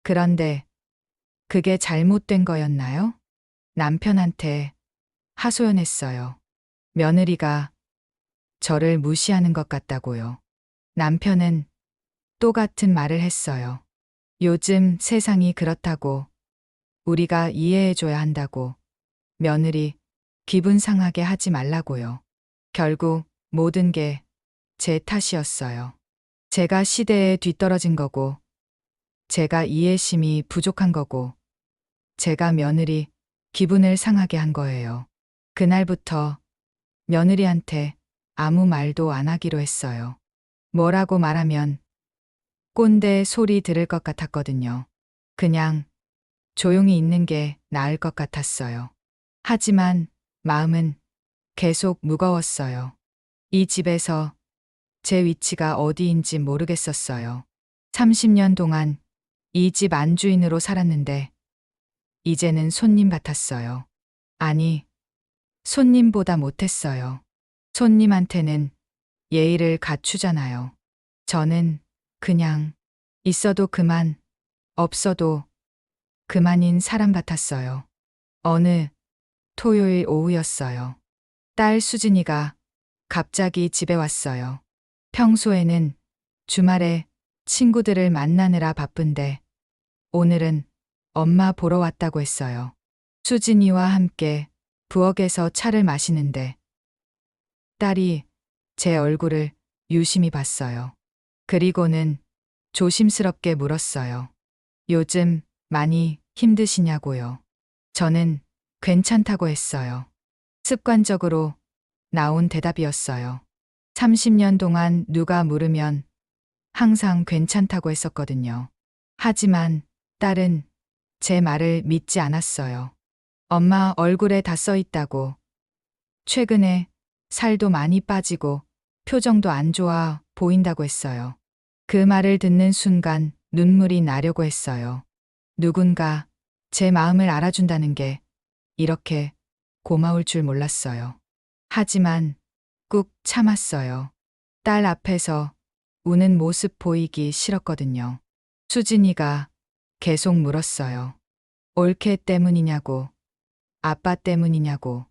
그런데 그게 잘못된 거였나요? 남편한테 하소연했어요. 며느리가 저를 무시하는 것 같다고요. 남편은 또 같은 말을 했어요. 요즘 세상이 그렇다고 우리가 이해해줘야 한다고 며느리 기분 상하게 하지 말라고요. 결국 모든 게 제 탓이었어요. 제가 시대에 뒤떨어진 거고, 제가 이해심이 부족한 거고, 제가 며느리 기분을 상하게 한 거예요. 그날부터 며느리한테 아무 말도 안 하기로 했어요. 뭐라고 말하면 꼰대 소리 들을 것 같았거든요. 그냥 조용히 있는 게 나을 것 같았어요. 하지만 마음은 계속 무거웠어요. 이 집에서 제 위치가 어디인지 모르겠었어요. 30년 동안 이 집 안주인으로 살았는데 이제는 손님 같았어요. 아니, 손님보다 못했어요. 손님한테는 예의를 갖추잖아요. 저는 그냥 있어도 그만, 없어도 그만인 사람 같았어요. 어느 토요일 오후였어요. 딸 수진이가 갑자기 집에 왔어요. 평소에는 주말에 친구들을 만나느라 바쁜데 오늘은 엄마 보러 왔다고 했어요. 수진이와 함께 부엌에서 차를 마시는데 딸이 제 얼굴을 유심히 봤어요. 그리고는 조심스럽게 물었어요. 요즘 많이 힘드시냐고요. 저는 괜찮다고 했어요. 습관적으로 나온 대답이었어요. 30년 동안 누가 물으면 항상 괜찮다고 했었거든요. 하지만 딸은 제 말을 믿지 않았어요. 엄마 얼굴에 다 써 있다고. 최근에 살도 많이 빠지고 표정도 안 좋아 보인다고 했어요. 그 말을 듣는 순간 눈물이 나려고 했어요. 누군가 제 마음을 알아준다는 게 이렇게 고마울 줄 몰랐어요. 하지만 꾹 참았어요. 딸 앞에서 우는 모습 보이기 싫었거든요. 수진이가 계속 물었어요. 올케 때문이냐고, 아빠 때문이냐고,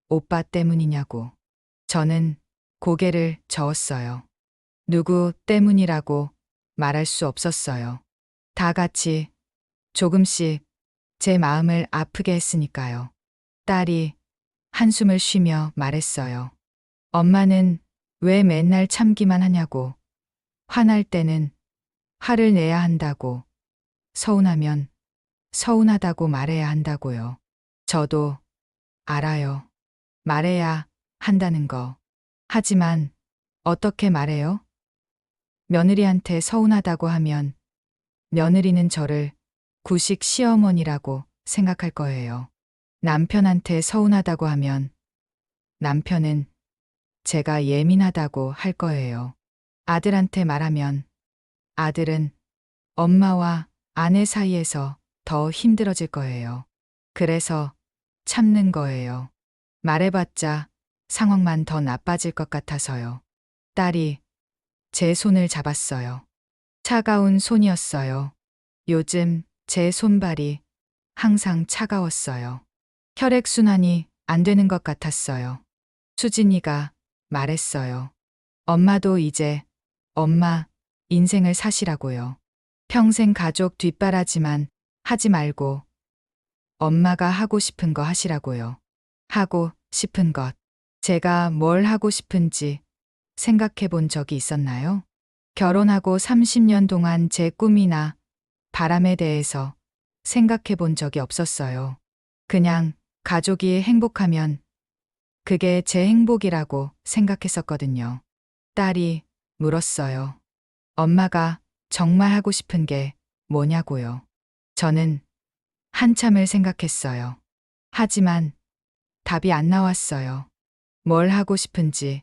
오빠 때문이냐고. 저는 고개를 저었어요. 누구 때문이라고 말할 수 없었어요. 다 같이 조금씩 제 마음을 아프게 했으니까요. 딸이 한숨을 쉬며 말했어요. 엄마는 왜 맨날 참기만 하냐고. 화날 때는 화를 내야 한다고. 서운하면 서운하다고 말해야 한다고요. 저도 알아요. 말해야 한다는 거. 하지만 어떻게 말해요? 며느리한테 서운하다고 하면 며느리는 저를 구식 시어머니라고 생각할 거예요. 남편한테 서운하다고 하면 남편은 제가 예민하다고 할 거예요. 아들한테 말하면 아들은 엄마와 아내 사이에서 더 힘들어질 거예요. 그래서 참는 거예요. 말해봤자 상황만 더 나빠질 것 같아서요. 딸이 제 손을 잡았어요. 차가운 손이었어요. 요즘 제 손발이 항상 차가웠어요. 혈액순환이 안 되는 것 같았어요. 수진이가 말했어요. 엄마도 이제 엄마 인생을 사시라고요. 평생 가족 뒷바라지만 하지 말고 엄마가 하고 싶은 거 하시라고요. 하고 싶은 것. 제가 뭘 하고 싶은지 생각해 본 적이 있었나요? 결혼하고 30년 동안 제 꿈이나 바람에 대해서 생각해 본 적이 없었어요. 그냥 가족이 행복하면 그게 제 행복이라고 생각했었거든요. 딸이 물었어요. 엄마가 정말 하고 싶은 게 뭐냐고요. 저는 한참을 생각했어요. 하지만 답이 안 나왔어요. 뭘 하고 싶은지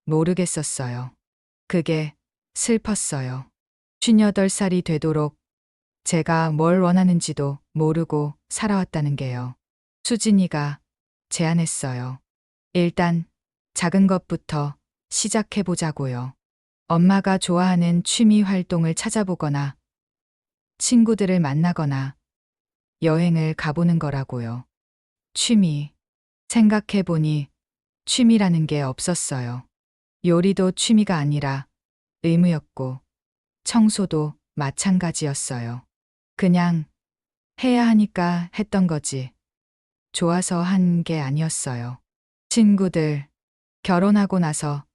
모르겠었어요. 그게 슬펐어요. 58살이 되도록 제가 뭘 원하는지도 모르고 살아왔다는 게요. 수진이가 제안했어요. 일단 작은 것부터 시작해보자고요. 엄마가 좋아하는 취미 활동을 찾아보거나 친구들을 만나거나 여행을 가보는 거라고요. 취미. 생각해보니 취미라는 게 없었어요. 요리도 취미가 아니라 의무였고 청소도 마찬가지였어요. 그냥 해야 하니까 했던 거지. 좋아서 한 게 아니었어요. 친구들. 결혼하고 나서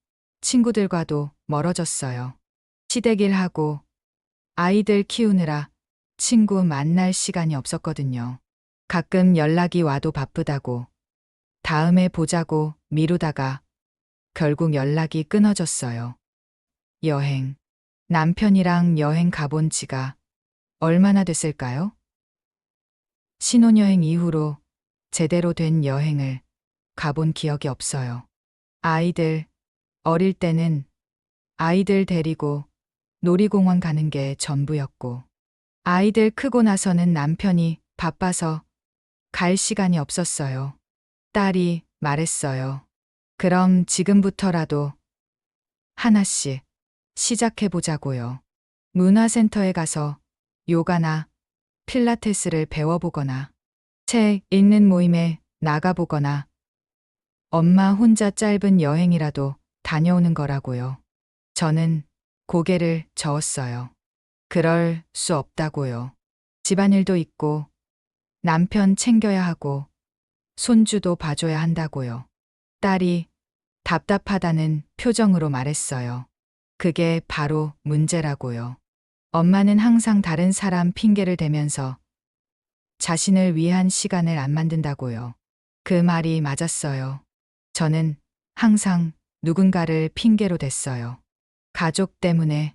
친구들과도 멀어졌어요. 시댁일 하고 아이들 키우느라 친구 만날 시간이 없었거든요. 가끔 연락이 와도 바쁘다고 다음에 보자고 미루다가 결국 연락이 끊어졌어요. 여행. 남편이랑 여행 가본 지가 얼마나 됐을까요? 신혼여행 이후로 제대로 된 여행을 가본 기억이 없어요. 아이들, 어릴 때는 아이들 데리고 놀이공원 가는 게 전부였고, 아이들 크고 나서는 남편이 바빠서 갈 시간이 없었어요. 딸이 말했어요. 그럼 지금부터라도 하나씩 시작해보자고요. 문화센터에 가서 요가나 필라테스를 배워보거나 책 읽는 모임에 나가보거나 엄마 혼자 짧은 여행이라도 다녀오는 거라고요. 저는 고개를 저었어요. 그럴 수 없다고요. 집안일도 있고 남편 챙겨야 하고 손주도 봐줘야 한다고요. 딸이 답답하다는 표정으로 말했어요. 그게 바로 문제라고요. 엄마는 항상 다른 사람 핑계를 대면서 자신을 위한 시간을 안 만든다고요. 그 말이 맞았어요. 저는 항상 누군가를 핑계로 댔어요. 가족 때문에,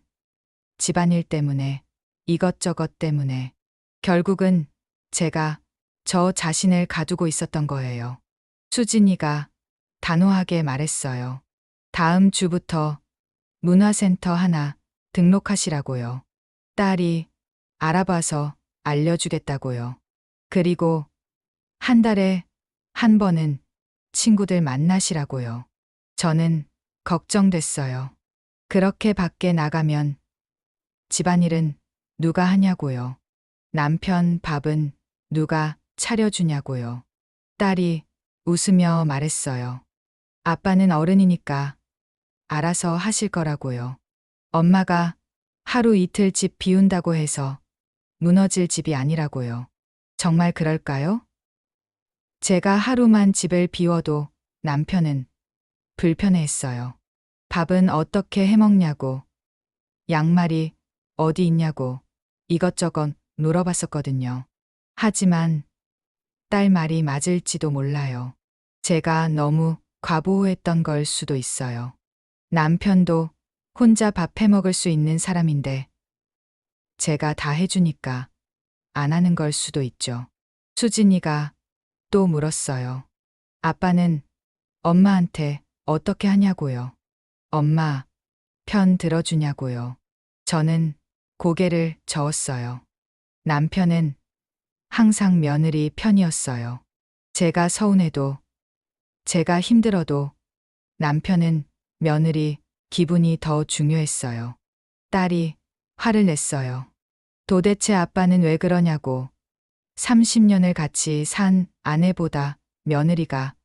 집안일 때문에, 이것저것 때문에. 결국은 제가 저 자신을 가두고 있었던 거예요. 수진이가 단호하게 말했어요. 다음 주부터 문화센터 하나 등록하시라고요. 딸이 알아봐서 알려주겠다고요. 그리고 한 달에 한 번은 친구들 만나시라고요. 저는 걱정됐어요. 그렇게 밖에 나가면 집안일은 누가 하냐고요. 남편 밥은 누가 차려주냐고요. 딸이 웃으며 말했어요. 아빠는 어른이니까 알아서 하실 거라고요. 엄마가 하루 이틀 집 비운다고 해서 무너질 집이 아니라고요. 정말 그럴까요? 제가 하루만 집을 비워도 남편은 불편해했어요. 밥은 어떻게 해먹냐고, 양말이 어디 있냐고 이것저것 물어봤었거든요. 하지만 딸 말이 맞을지도 몰라요. 제가 너무 과보호했던 걸 수도 있어요. 남편도 혼자 밥 해먹을 수 있는 사람인데 제가 다 해주니까 안 하는 걸 수도 있죠. 수진이가 또 물었어요. 아빠는 엄마한테 어떻게 하냐고요. 엄마, 편 들어주냐고요. 저는 고개를 저었어요. 남편은 항상 며느리 편이었어요. 제가 서운해도, 제가 힘들어도 남편은 며느리 기분이 더 중요했어요. 딸이 화를 냈어요. 도대체 아빠는 왜 그러냐고. 30년을 같이 산 아내보다 며느리가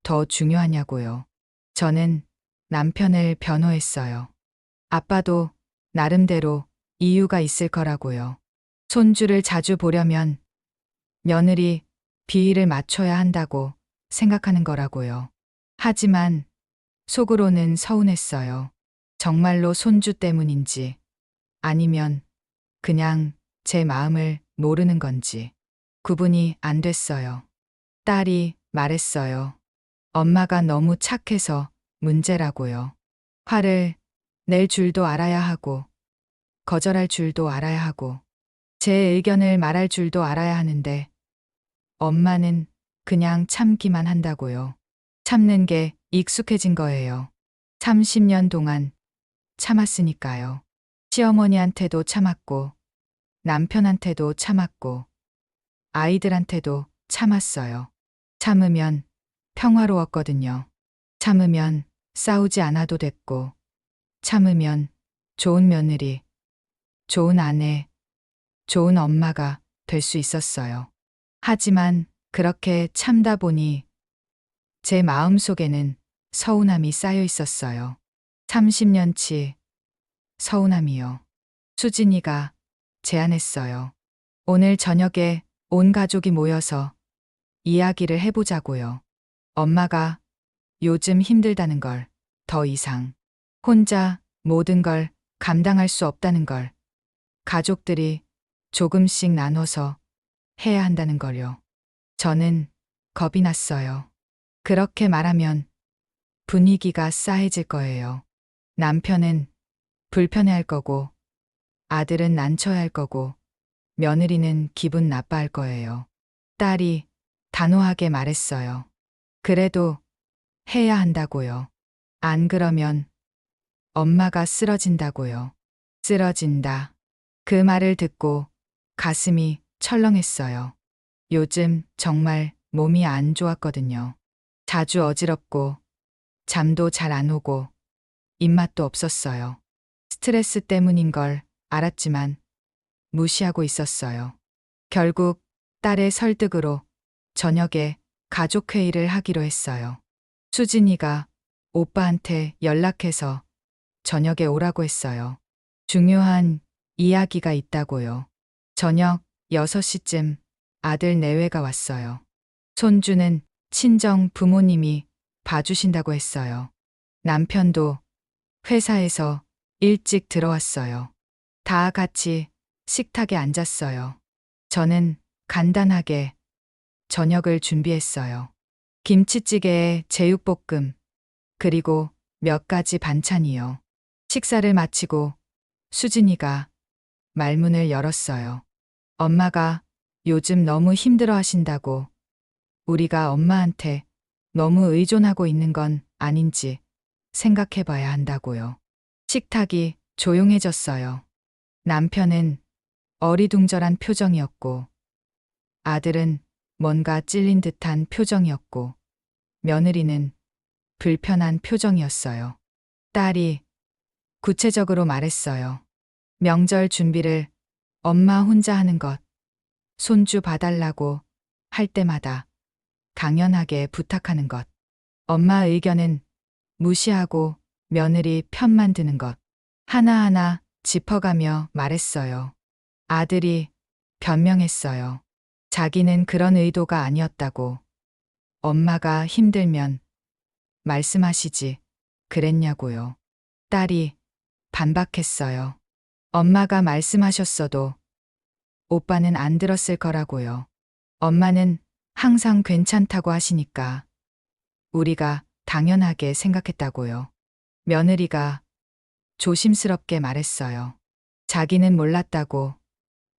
더 중요하냐고요. 저는 남편을 변호했어요. 아빠도 나름대로 이유가 있을 거라고요. 손주를 자주 보려면 며느리 비위를 맞춰야 한다고 생각하는 거라고요. 하지만 속으로는 서운했어요. 정말로 손주 때문인지 아니면 그냥 제 마음을 모르는 건지 구분이 안 됐어요. 딸이 말했어요. 엄마가 너무 착해서 문제라고요. 화를 낼 줄도 알아야 하고, 거절할 줄도 알아야 하고, 제 의견을 말할 줄도 알아야 하는데, 엄마는 그냥 참기만 한다고요. 참는 게 익숙해진 거예요. 30년 동안 참았으니까요. 시어머니한테도 참았고, 남편한테도 참았고, 아이들한테도 참았어요. 참으면 평화로웠거든요. 참으면 싸우지 않아도 됐고, 참으면 좋은 며느리, 좋은 아내, 좋은 엄마가 될 수 있었어요. 하지만 그렇게 참다 보니 제 마음 속에는 서운함이 쌓여 있었어요. 30년치 서운함이요. 수진이가 제안했어요. 오늘 저녁에 온 가족이 모여서 이야기를 해보자고요. 엄마가 요즘 힘들다는 걸, 더 이상 혼자 모든 걸 감당할 수 없다는 걸, 가족들이 조금씩 나눠서 해야 한다는 걸요. 저는 겁이 났어요. 그렇게 말하면 분위기가 싸해질 거예요. 남편은 불편해할 거고, 아들은 난처해 할 거고, 며느리는 기분 나빠할 거예요. 딸이 단호하게 말했어요. 그래도 해야 한다고요. 안 그러면 엄마가 쓰러진다고요. 쓰러진다. 그 말을 듣고 가슴이 철렁했어요. 요즘 정말 몸이 안 좋았거든요. 자주 어지럽고, 잠도 잘 안 오고, 입맛도 없었어요. 스트레스 때문인 걸 알았지만 무시하고 있었어요. 결국 딸의 설득으로 저녁에 가족회의를 하기로 했어요. 수진이가 오빠한테 연락해서 저녁에 오라고 했어요. 중요한 이야기가 있다고요. 저녁 6시쯤 아들 내외가 왔어요. 손주는 친정 부모님이 봐주신다고 했어요. 남편도 회사에서 일찍 들어왔어요. 다 같이 식탁에 앉았어요. 저는 간단하게 저녁을 준비했어요. 김치찌개에 제육볶음, 그리고 몇 가지 반찬이요. 식사를 마치고 수진이가 말문을 열었어요. 엄마가 요즘 너무 힘들어 하신다고, 우리가 엄마한테 너무 의존하고 있는 건 아닌지 생각해 봐야 한다고요. 식탁이 조용해졌어요. 남편은 어리둥절한 표정이었고, 아들은 뭔가 찔린 듯한 표정이었고, 며느리는 불편한 표정이었어요. 딸이 구체적으로 말했어요. 명절 준비를 엄마 혼자 하는 것, 손주 봐달라고 할 때마다 당연하게 부탁하는 것, 엄마 의견은 무시하고 며느리 편만 드는 것, 하나하나 짚어가며 말했어요. 아들이 변명했어요. 자기는 그런 의도가 아니었다고. 엄마가 힘들면 말씀하시지 그랬냐고요. 딸이 반박했어요. 엄마가 말씀하셨어도 오빠는 안 들었을 거라고요. 엄마는 항상 괜찮다고 하시니까 우리가 당연하게 생각했다고요. 며느리가 조심스럽게 말했어요. 자기는 몰랐다고,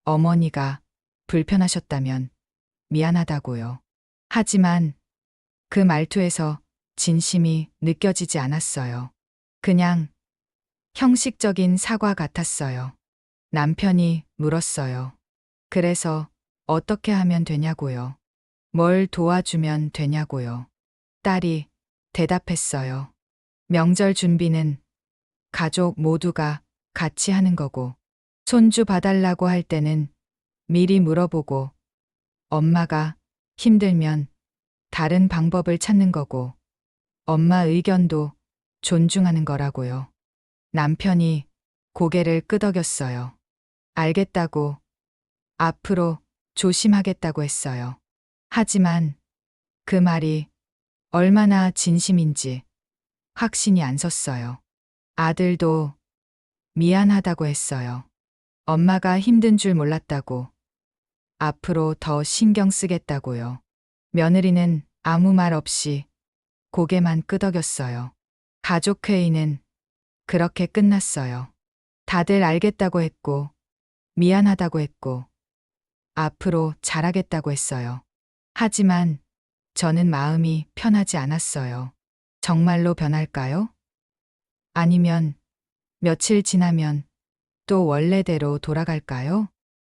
어머니가 불편하셨다면 미안하다고요. 하지만 그 말투에서 진심이 느껴지지 않았어요. 그냥 형식적인 사과 같았어요. 남편이 물었어요. 그래서 어떻게 하면 되냐고요. 뭘 도와주면 되냐고요. 딸이 대답했어요. 명절 준비는 가족 모두가 같이 하는 거고, 손주 봐달라고 할 때는 미리 물어보고, 엄마가 힘들면 다른 방법을 찾는 거고, 엄마 의견도 존중하는 거라고요. 남편이 고개를 끄덕였어요. 알겠다고, 앞으로 조심하겠다고 했어요. 하지만 그 말이 얼마나 진심인지 확신이 안 섰어요. 아들도 미안하다고 했어요. 엄마가 힘든 줄 몰랐다고, 앞으로 더 신경 쓰겠다고요. 며느리는 아무 말 없이 고개만 끄덕였어요. 가족회의는 그렇게 끝났어요. 다들 알겠다고 했고, 미안하다고 했고, 앞으로 잘하겠다고 했어요. 하지만 저는 마음이 편하지 않았어요. 정말로 변할까요? 아니면 며칠 지나면 또 원래대로 돌아갈까요?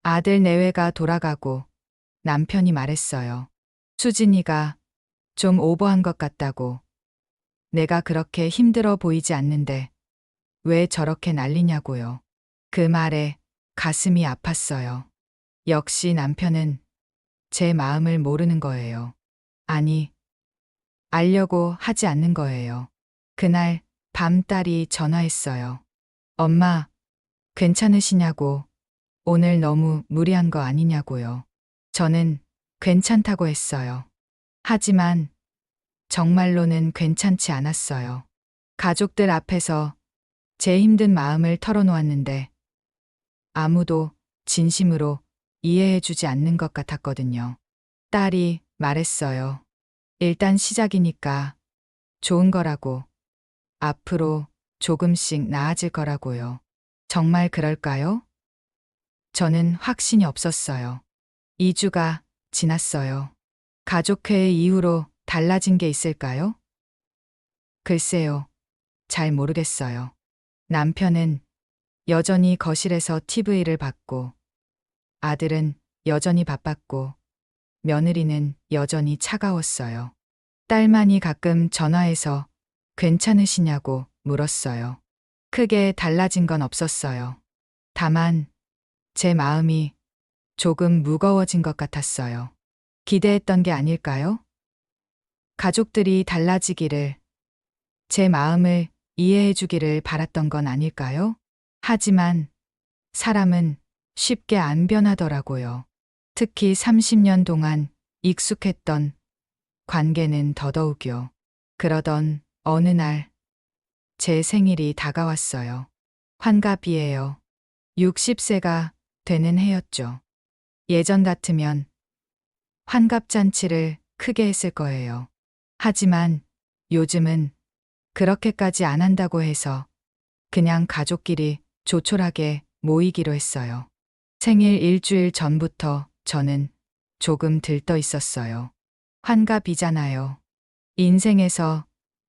아들 내외가 돌아가고 남편이 말했어요. 수진이가 좀 오버한 것 같다고. 내가 그렇게 힘들어 보이지 않는데 왜 저렇게 난리냐고요. 그 말에 가슴이 아팠어요. 역시 남편은 제 마음을 모르는 거예요. 아니, 알려고 하지 않는 거예요. 그날 밤 딸이 전화했어요. 엄마, 괜찮으시냐고, 오늘 너무 무리한 거 아니냐고요. 저는 괜찮다고 했어요. 하지만 정말로는 괜찮지 않았어요. 가족들 앞에서 제 힘든 마음을 털어놓았는데 아무도 진심으로 이해해주지 않는 것 같았거든요. 딸이 말했어요. 일단 시작이니까 좋은 거라고. 앞으로 조금씩 나아질 거라고요. 정말 그럴까요? 저는 확신이 없었어요. 2주가 지났어요. 가족회의 이후로 달라진 게 있을까요? 글쎄요. 잘 모르겠어요. 남편은 여전히 거실에서 TV를 봤고, 아들은 여전히 바빴고, 며느리는 여전히 차가웠어요. 딸만이 가끔 전화해서 괜찮으시냐고 물었어요. 크게 달라진 건 없었어요. 다만 제 마음이 조금 무거워진 것 같았어요. 기대했던 게 아닐까요? 가족들이 달라지기를, 제 마음을 이해해 주기를 바랐던 건 아닐까요? 하지만 사람은 쉽게 안 변하더라고요. 특히 30년 동안 익숙했던 관계는 더더욱요. 그러던 어느 날 제 생일이 다가왔어요. 환갑이에요. 60세가 되는 해였죠. 예전 같으면 환갑잔치를 크게 했을 거예요. 하지만 요즘은 그렇게까지 안 한다고 해서 그냥 가족끼리 조촐하게 모이기로 했어요. 생일 일주일 전부터 저는 조금 들떠 있었어요. 환갑이잖아요. 인생에서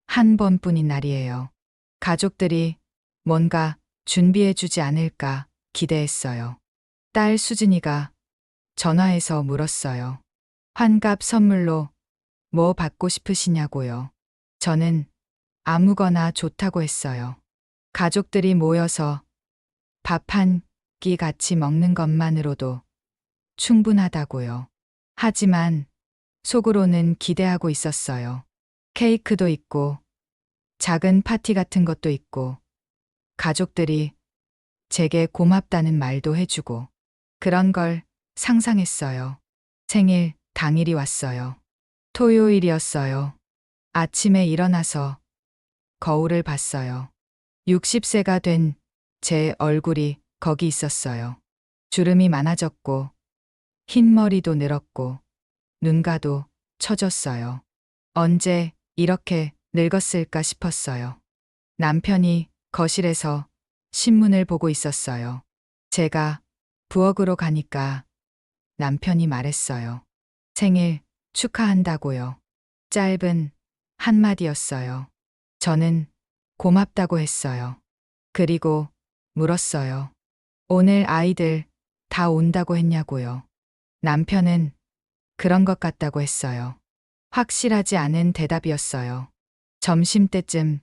한 번뿐인 날이에요. 가족들이 뭔가 준비해주지 않을까 기대했어요. 딸 수진이가 전화해서 물었어요. 환갑 선물로 뭐 받고 싶으시냐고요. 저는 아무거나 좋다고 했어요. 가족들이 모여서 밥 한 끼 같이 먹는 것만으로도 충분하다고요. 하지만 속으로는 기대하고 있었어요. 케이크도 있고 작은 파티 같은 것도 있고 가족들이 제게 고맙다는 말도 해주고 그런 걸 상상했어요. 생일 당일이 왔어요. 토요일이었어요. 아침에 일어나서 거울을 봤어요. 60세가 된 제 얼굴이 거기 있었어요. 주름이 많아졌고 흰머리도 늘었고 눈가도 처졌어요. 언제 이렇게 늙었을까 싶었어요. 남편이 거실에서 신문을 보고 있었어요. 제가 부엌으로 가니까 남편이 말했어요. 생일 축하한다고요. 짧은 한마디였어요. 저는 고맙다고 했어요. 그리고 물었어요. 오늘 아이들 다 온다고 했냐고요. 남편은 그런 것 같다고 했어요. 확실하지 않은 대답이었어요. 점심때쯤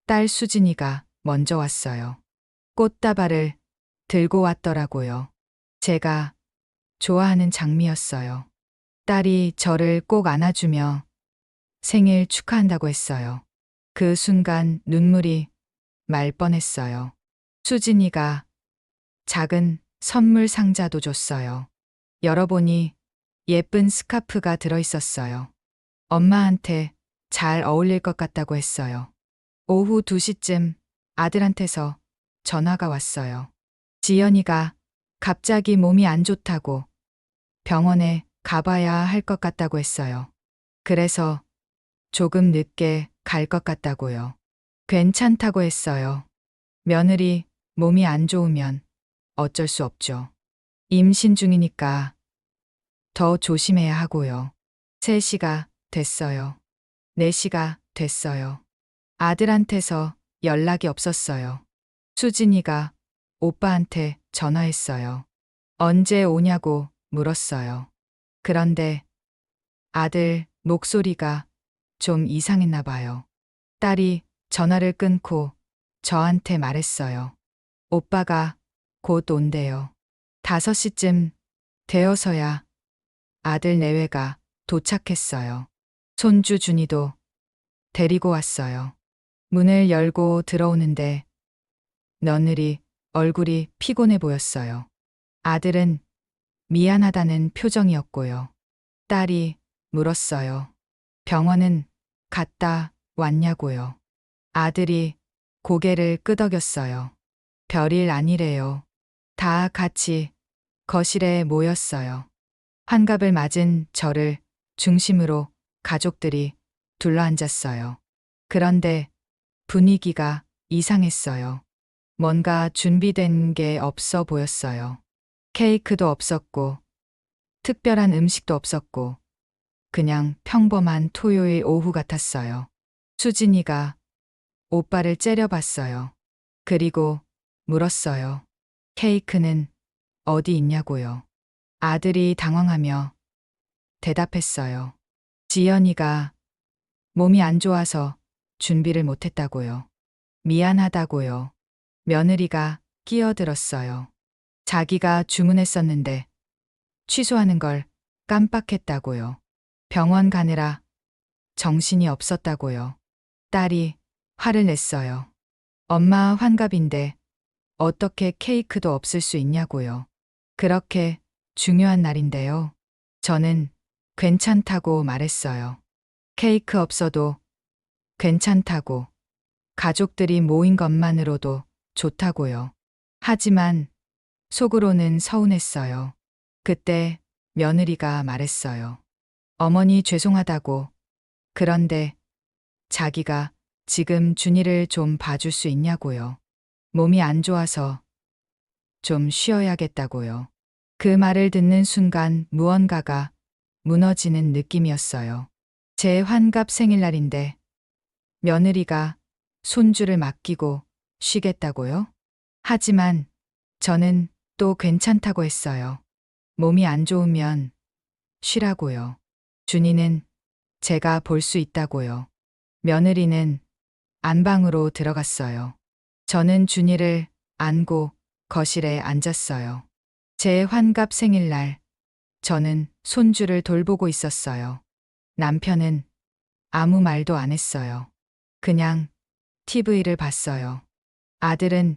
딸 수진이가 먼저 왔어요. 꽃다발을 들고 왔더라고요. 제가 좋아하는 장미였어요. 딸이 저를 꼭 안아주며 생일 축하한다고 했어요. 그 순간 눈물이 말 뻔했어요. 수진이가 작은 선물 상자도 줬어요. 열어보니 예쁜 스카프가 들어있었어요. 엄마한테 잘 어울릴 것 같다고 했어요. 오후 2시쯤 아들한테서 전화가 왔어요. 지연이가 갑자기 몸이 안 좋다고 병원에 가봐야 할 것 같다고 했어요. 그래서 조금 늦게 갈 것 같다고요. 괜찮다고 했어요. 며느리 몸이 안 좋으면 어쩔 수 없죠. 임신 중이니까 더 조심해야 하고요. 3시가 됐어요. 4시가 됐어요. 아들한테서 연락이 없었어요. 수진이가 오빠한테 전화했어요. 언제 오냐고 물었어요. 그런데 아들 목소리가 좀 이상했나 봐요. 딸이 전화를 끊고 저한테 말했어요. 오빠가 곧 온대요. 5시쯤 되어서야 아들 내외가 도착했어요. 손주 준이도 데리고 왔어요. 문을 열고 들어오는데 며느리 얼굴이 피곤해 보였어요. 아들은 미안하다는 표정이었고요. 딸이 물었어요. 병원은 갔다 왔냐고요. 아들이 고개를 끄덕였어요. 별일 아니래요. 다 같이 거실에 모였어요. 환갑을 맞은 저를 중심으로 가족들이 둘러앉았어요. 그런데 분위기가 이상했어요. 뭔가 준비된 게 없어 보였어요. 케이크도 없었고, 특별한 음식도 없었고, 그냥 평범한 토요일 오후 같았어요. 수진이가 오빠를 째려봤어요. 그리고 물었어요. 케이크는 어디 있냐고요. 아들이 당황하며 대답했어요. 지연이가 몸이 안 좋아서 준비를 못했다고요. 미안하다고요. 며느리가 끼어들었어요. 자기가 주문했었는데 취소하는 걸 깜빡했다고요. 병원 가느라 정신이 없었다고요. 딸이 화를 냈어요. 엄마 환갑인데 어떻게 케이크도 없을 수 있냐고요. 그렇게 중요한 날인데요. 저는 괜찮다고 말했어요. 케이크 없어도 괜찮다고, 가족들이 모인 것만으로도 좋다고요. 하지만 속으로는 서운했어요. 그때 며느리가 말했어요. 어머니 죄송하다고. 그런데 자기가 지금 준이를 좀 봐줄 수 있냐고요. 몸이 안 좋아서 좀 쉬어야겠다고요. 그 말을 듣는 순간 무언가가 무너지는 느낌이었어요. 제 환갑 생일날인데 며느리가 손주를 맡기고 쉬겠다고요? 하지만 저는 또 괜찮다고 했어요. 몸이 안 좋으면 쉬라고요. 준이는 제가 볼 수 있다고요. 며느리는 안방으로 들어갔어요. 저는 준이를 안고 거실에 앉았어요. 제 환갑 생일날 저는 손주를 돌보고 있었어요. 남편은 아무 말도 안 했어요. 그냥 TV를 봤어요. 아들은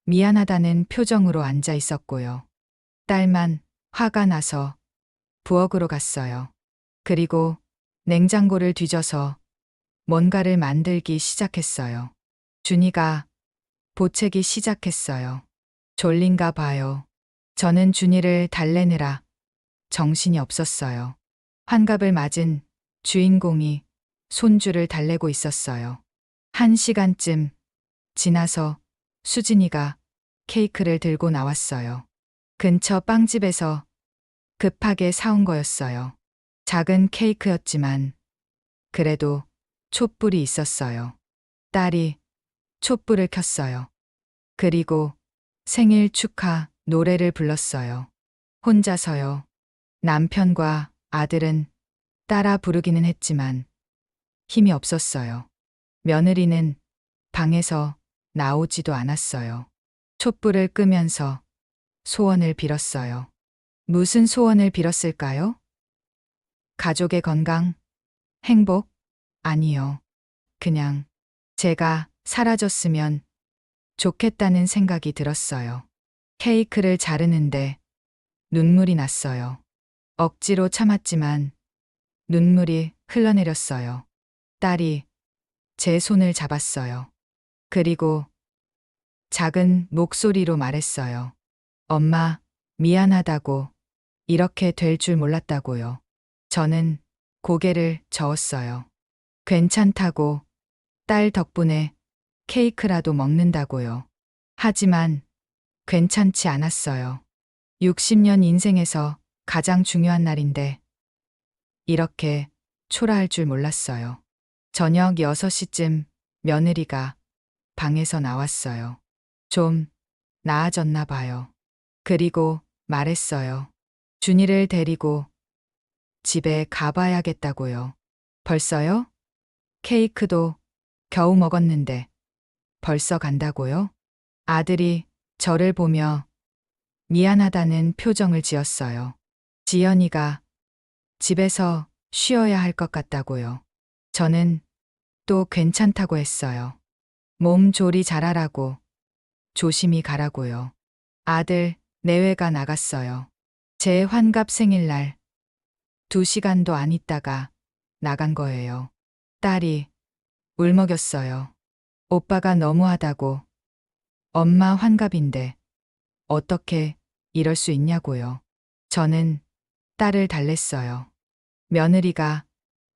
미안하다는 표정으로 앉아 있었고요. 딸만 화가 나서 부엌으로 갔어요. 그리고 냉장고를 뒤져서 뭔가를 만들기 시작했어요. 준이가 보채기 시작했어요. 졸린가 봐요. 저는 준이를 달래느라 정신이 없었어요. 환갑을 맞은 주인공이 손주를 달래고 있었어요. 1시간쯤 지나서 수진이가 케이크를 들고 나왔어요. 근처 빵집에서 급하게 사온 거였어요. 작은 케이크였지만 그래도 촛불이 있었어요. 딸이 촛불을 켰어요. 그리고 생일 축하 노래를 불렀어요. 혼자서요. 남편과 아들은 따라 부르기는 했지만 힘이 없었어요. 며느리는 방에서 나오지도 않았어요. 촛불을 끄면서 소원을 빌었어요. 무슨 소원을 빌었을까요? 가족의 건강, 행복? 아니요. 그냥 제가 사라졌으면 좋겠다는 생각이 들었어요. 케이크를 자르는데 눈물이 났어요. 억지로 참았지만 눈물이 흘러내렸어요. 딸이 제 손을 잡았어요. 그리고 작은 목소리로 말했어요. 엄마, 미안하다고. 이렇게 될 줄 몰랐다고요. 저는 고개를 저었어요. 괜찮다고. 딸 덕분에 케이크라도 먹는다고요. 하지만 괜찮지 않았어요. 60년 인생에서 가장 중요한 날인데 이렇게 초라할 줄 몰랐어요. 저녁 6시쯤 며느리가 방에서 나왔어요. 좀 나아졌나 봐요. 그리고 말했어요. 준이를 데리고 집에 가봐야겠다고요. 벌써요? 케이크도 겨우 먹었는데 벌써 간다고요? 아들이 저를 보며 미안하다는 표정을 지었어요. 지연이가 집에서 쉬어야 할 것 같다고요. 저는 또 괜찮다고 했어요. 몸 조리 잘하라고, 조심히 가라고요. 아들 내외가 나갔어요. 제 환갑 생일날 2시간도 안 있다가 나간 거예요. 딸이 울먹였어요. 오빠가 너무하다고. 엄마 환갑인데 어떻게 이럴 수 있냐고요. 저는 딸을 달랬어요. 며느리가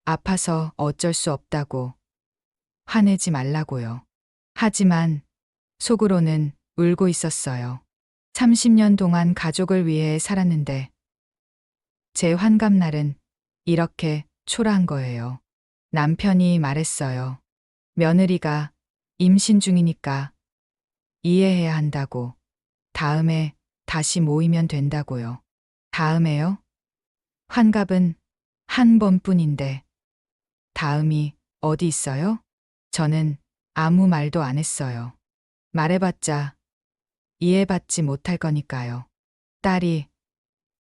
아파서 어쩔 수 없다고 화내지 말라고요. 하지만 속으로는 울고 있었어요. 30년 동안 가족을 위해 살았는데 제 환갑날은 이렇게 초라한 거예요. 남편이 말했어요. 며느리가 임신 중이니까 이해해야 한다고. 다음에 다시 모이면 된다고요. 다음에요? 환갑은 한 번뿐인데 다음이 어디 있어요? 저는 아무 말도 안 했어요. 말해봤자 이해받지 못할 거니까요. 딸이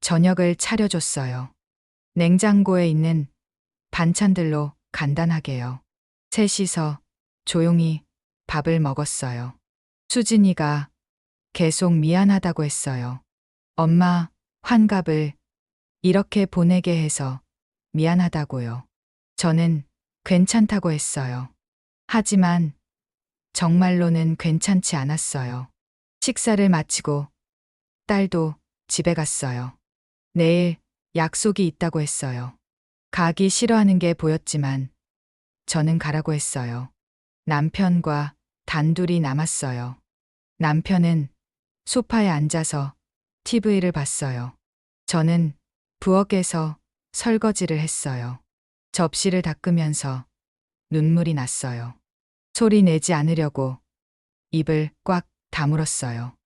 저녁을 차려줬어요. 냉장고에 있는 반찬들로 간단하게요. 셋이서 조용히 밥을 먹었어요. 수진이가 계속 미안하다고 했어요. 엄마, 환갑을 이렇게 보내게 해서 미안하다고요. 저는 괜찮다고 했어요. 하지만 정말로는 괜찮지 않았어요. 식사를 마치고 딸도 집에 갔어요. 내일 약속이 있다고 했어요. 가기 싫어하는 게 보였지만 저는 가라고 했어요. 남편과 단둘이 남았어요. 남편은 소파에 앉아서 TV를 봤어요. 저는 부엌에서 설거지를 했어요. 접시를 닦으면서 눈물이 났어요. 소리 내지 않으려고 입을 꽉 다물었어요.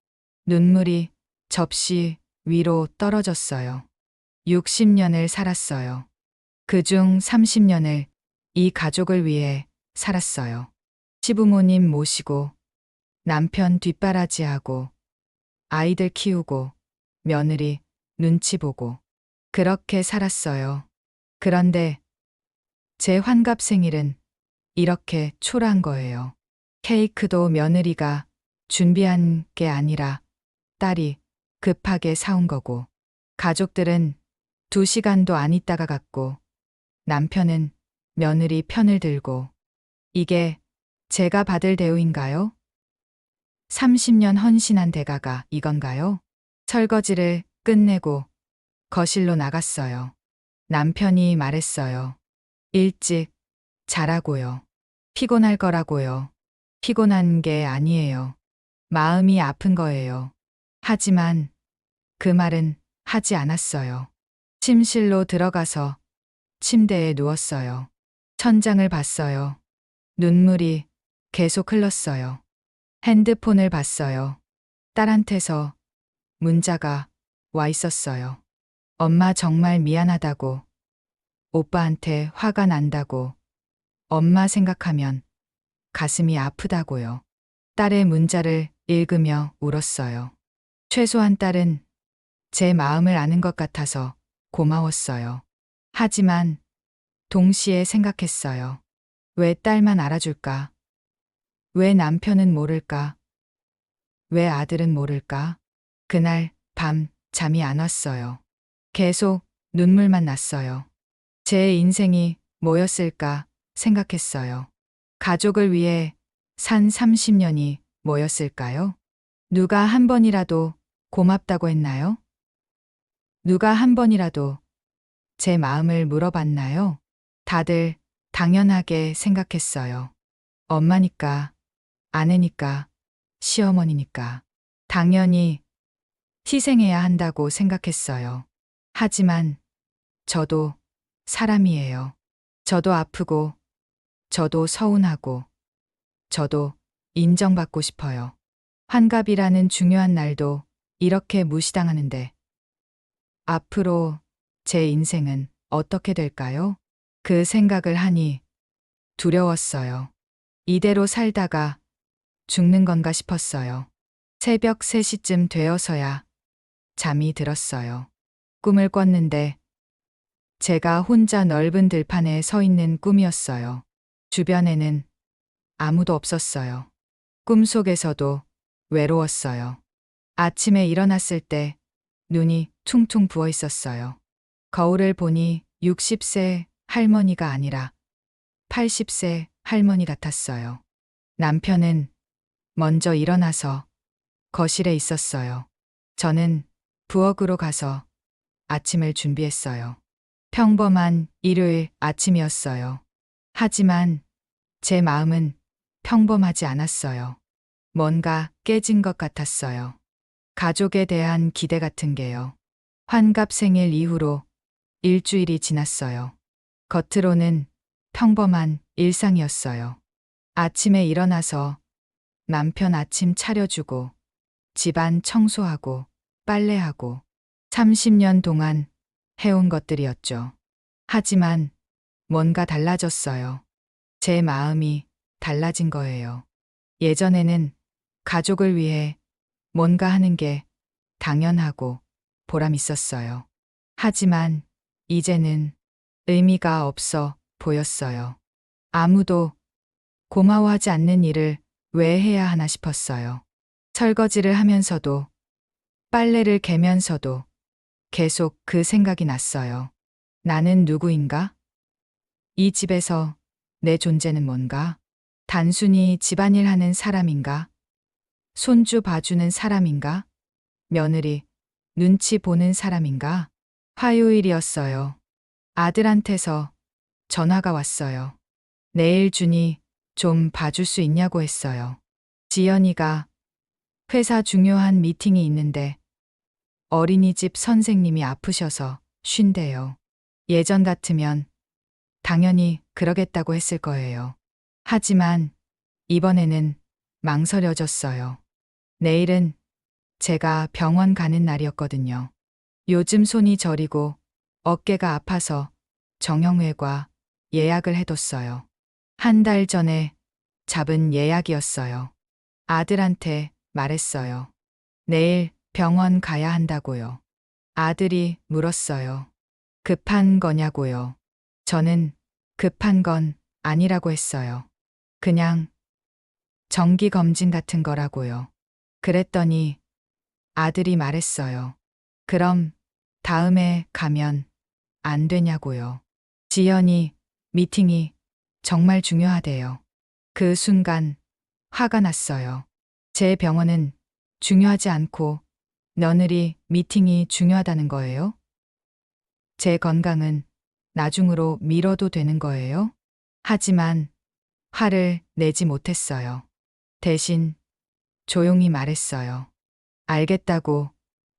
눈물이 접시 위로 떨어졌어요. 60년을 살았어요. 그중 30년을 이 가족을 위해 살았어요. 시부모님 모시고 남편 뒷바라지하고 아이들 키우고 며느리 눈치 보고 그렇게 살았어요. 그런데 제 환갑 생일은 이렇게 초라한 거예요. 케이크도 며느리가 준비한 게 아니라 딸이 급하게 사온 거고 가족들은 2시간도 안 있다가 갔고 남편은 며느리 편을 들고 이게 제가 받을 대우인가요? 30년 헌신한 대가가 이건가요? 설거지를 끝내고 거실로 나갔어요. 남편이 말했어요. 일찍 자라고요. 피곤할 거라고요. 피곤한 게 아니에요. 마음이 아픈 거예요. 하지만 그 말은 하지 않았어요. 침실로 들어가서 침대에 누웠어요. 천장을 봤어요. 눈물이 계속 흘렀어요. 핸드폰을 봤어요. 딸한테서 문자가 와 있었어요. 엄마 정말 미안하다고, 오빠한테 화가 난다고, 엄마 생각하면 가슴이 아프다고요. 딸의 문자를 읽으며 울었어요. 최소한 딸은 제 마음을 아는 것 같아서 고마웠어요. 하지만 동시에 생각했어요. 왜 딸만 알아줄까? 왜 남편은 모를까? 왜 아들은 모를까? 그날 밤 잠이 안 왔어요. 계속 눈물만 났어요. 제 인생이 뭐였을까 생각했어요. 가족을 위해 산 30년이 뭐였을까요? 누가 한 번이라도 고맙다고 했나요? 누가 한 번이라도 제 마음을 물어봤나요? 다들 당연하게 생각했어요. 엄마니까, 아내니까, 시어머니니까. 당연히 희생해야 한다고 생각했어요. 하지만 저도 사람이에요. 저도 아프고, 저도 서운하고, 저도 인정받고 싶어요. 환갑이라는 중요한 날도 이렇게 무시당하는데, 앞으로 제 인생은 어떻게 될까요? 그 생각을 하니 두려웠어요. 이대로 살다가 죽는 건가 싶었어요. 새벽 3시쯤 되어서야 잠이 들었어요. 꿈을 꿨는데 제가 혼자 넓은 들판에 서 있는 꿈이었어요. 주변에는 아무도 없었어요. 꿈속에서도 외로웠어요. 아침에 일어났을 때 눈이 퉁퉁 부어 있었어요. 거울을 보니 60세 할머니가 아니라 80세 할머니 같았어요. 남편은 먼저 일어나서 거실에 있었어요. 저는 부엌으로 가서 아침을 준비했어요. 평범한 일요일 아침이었어요. 하지만 제 마음은 평범하지 않았어요. 뭔가 깨진 것 같았어요. 가족에 대한 기대 같은 게요. 환갑 생일 이후로 일주일이 지났어요. 겉으로는 평범한 일상이었어요. 아침에 일어나서 남편 아침 차려주고, 집안 청소하고, 빨래하고, 30년 동안 해온 것들이었죠. 하지만 뭔가 달라졌어요. 제 마음이 달라진 거예요. 예전에는 가족을 위해 뭔가 하는 게 당연하고 보람 있었어요. 하지만 이제는 의미가 없어 보였어요. 아무도 고마워하지 않는 일을 왜 해야 하나 싶었어요. 설거지를 하면서도 빨래를 개면서도 계속 그 생각이 났어요. 나는 누구인가? 이 집에서 내 존재는 뭔가? 단순히 집안일 하는 사람인가? 손주 봐주는 사람인가? 며느리 눈치 보는 사람인가? 화요일이었어요. 아들한테서 전화가 왔어요. 내일 준이 좀 봐줄 수 있냐고 했어요. 지연이가 회사 중요한 미팅이 있는데 어린이집 선생님이 아프셔서 쉰대요. 예전 같으면 당연히 그러겠다고 했을 거예요. 하지만 이번에는 망설여졌어요. 내일은 제가 병원 가는 날이었거든요. 요즘 손이 저리고 어깨가 아파서 정형외과 예약을 해뒀어요. 한 달 전에 잡은 예약이었어요. 아들한테 말했어요. 내일 병원 가야 한다고요. 아들이 물었어요. 급한 거냐고요. 저는 급한 건 아니라고 했어요. 그냥 정기 검진 같은 거라고요. 그랬더니 아들이 말했어요. 그럼 다음에 가면 안 되냐고요. 지연이 미팅이 정말 중요하대요. 그 순간 화가 났어요. 제 병원은 중요하지 않고 며느리 미팅이 중요하다는 거예요? 제 건강은 나중으로 미뤄도 되는 거예요? 하지만 화를 내지 못했어요. 대신 조용히 말했어요. 알겠다고,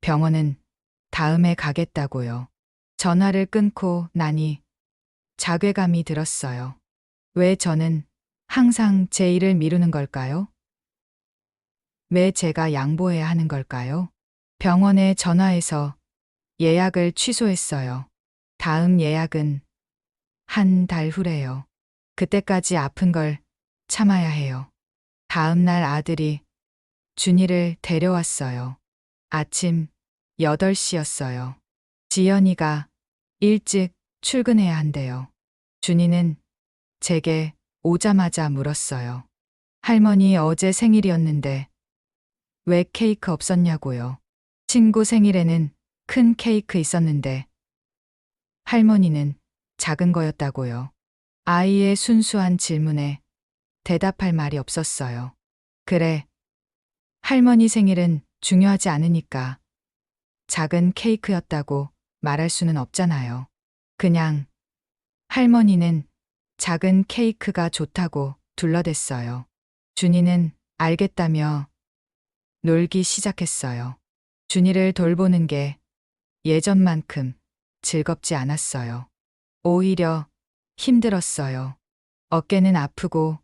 병원은 다음에 가겠다고요. 전화를 끊고 나니 자괴감이 들었어요. 왜 저는 항상 제 일을 미루는 걸까요? 왜 제가 양보해야 하는 걸까요? 병원에 전화해서 예약을 취소했어요. 다음 예약은 한 달 후래요. 그때까지 아픈 걸 참아야 해요. 다음 날 아들이 준이를 데려왔어요. 아침 8시였어요. 지연이가 일찍 출근해야 한대요. 준이는 제게 오자마자 물었어요. 할머니 어제 생일이었는데 왜 케이크 없었냐고요. 친구 생일에는 큰 케이크 있었는데 할머니는 작은 거였다고요. 아이의 순수한 질문에 대답할 말이 없었어요. 그래, 할머니 생일은 중요하지 않으니까 작은 케이크였다고 말할 수는 없잖아요. 그냥 할머니는 작은 케이크가 좋다고 둘러댔어요. 준이는 알겠다며 놀기 시작했어요. 준이를 돌보는 게 예전만큼 즐겁지 않았어요. 오히려 힘들었어요. 어깨는 아프고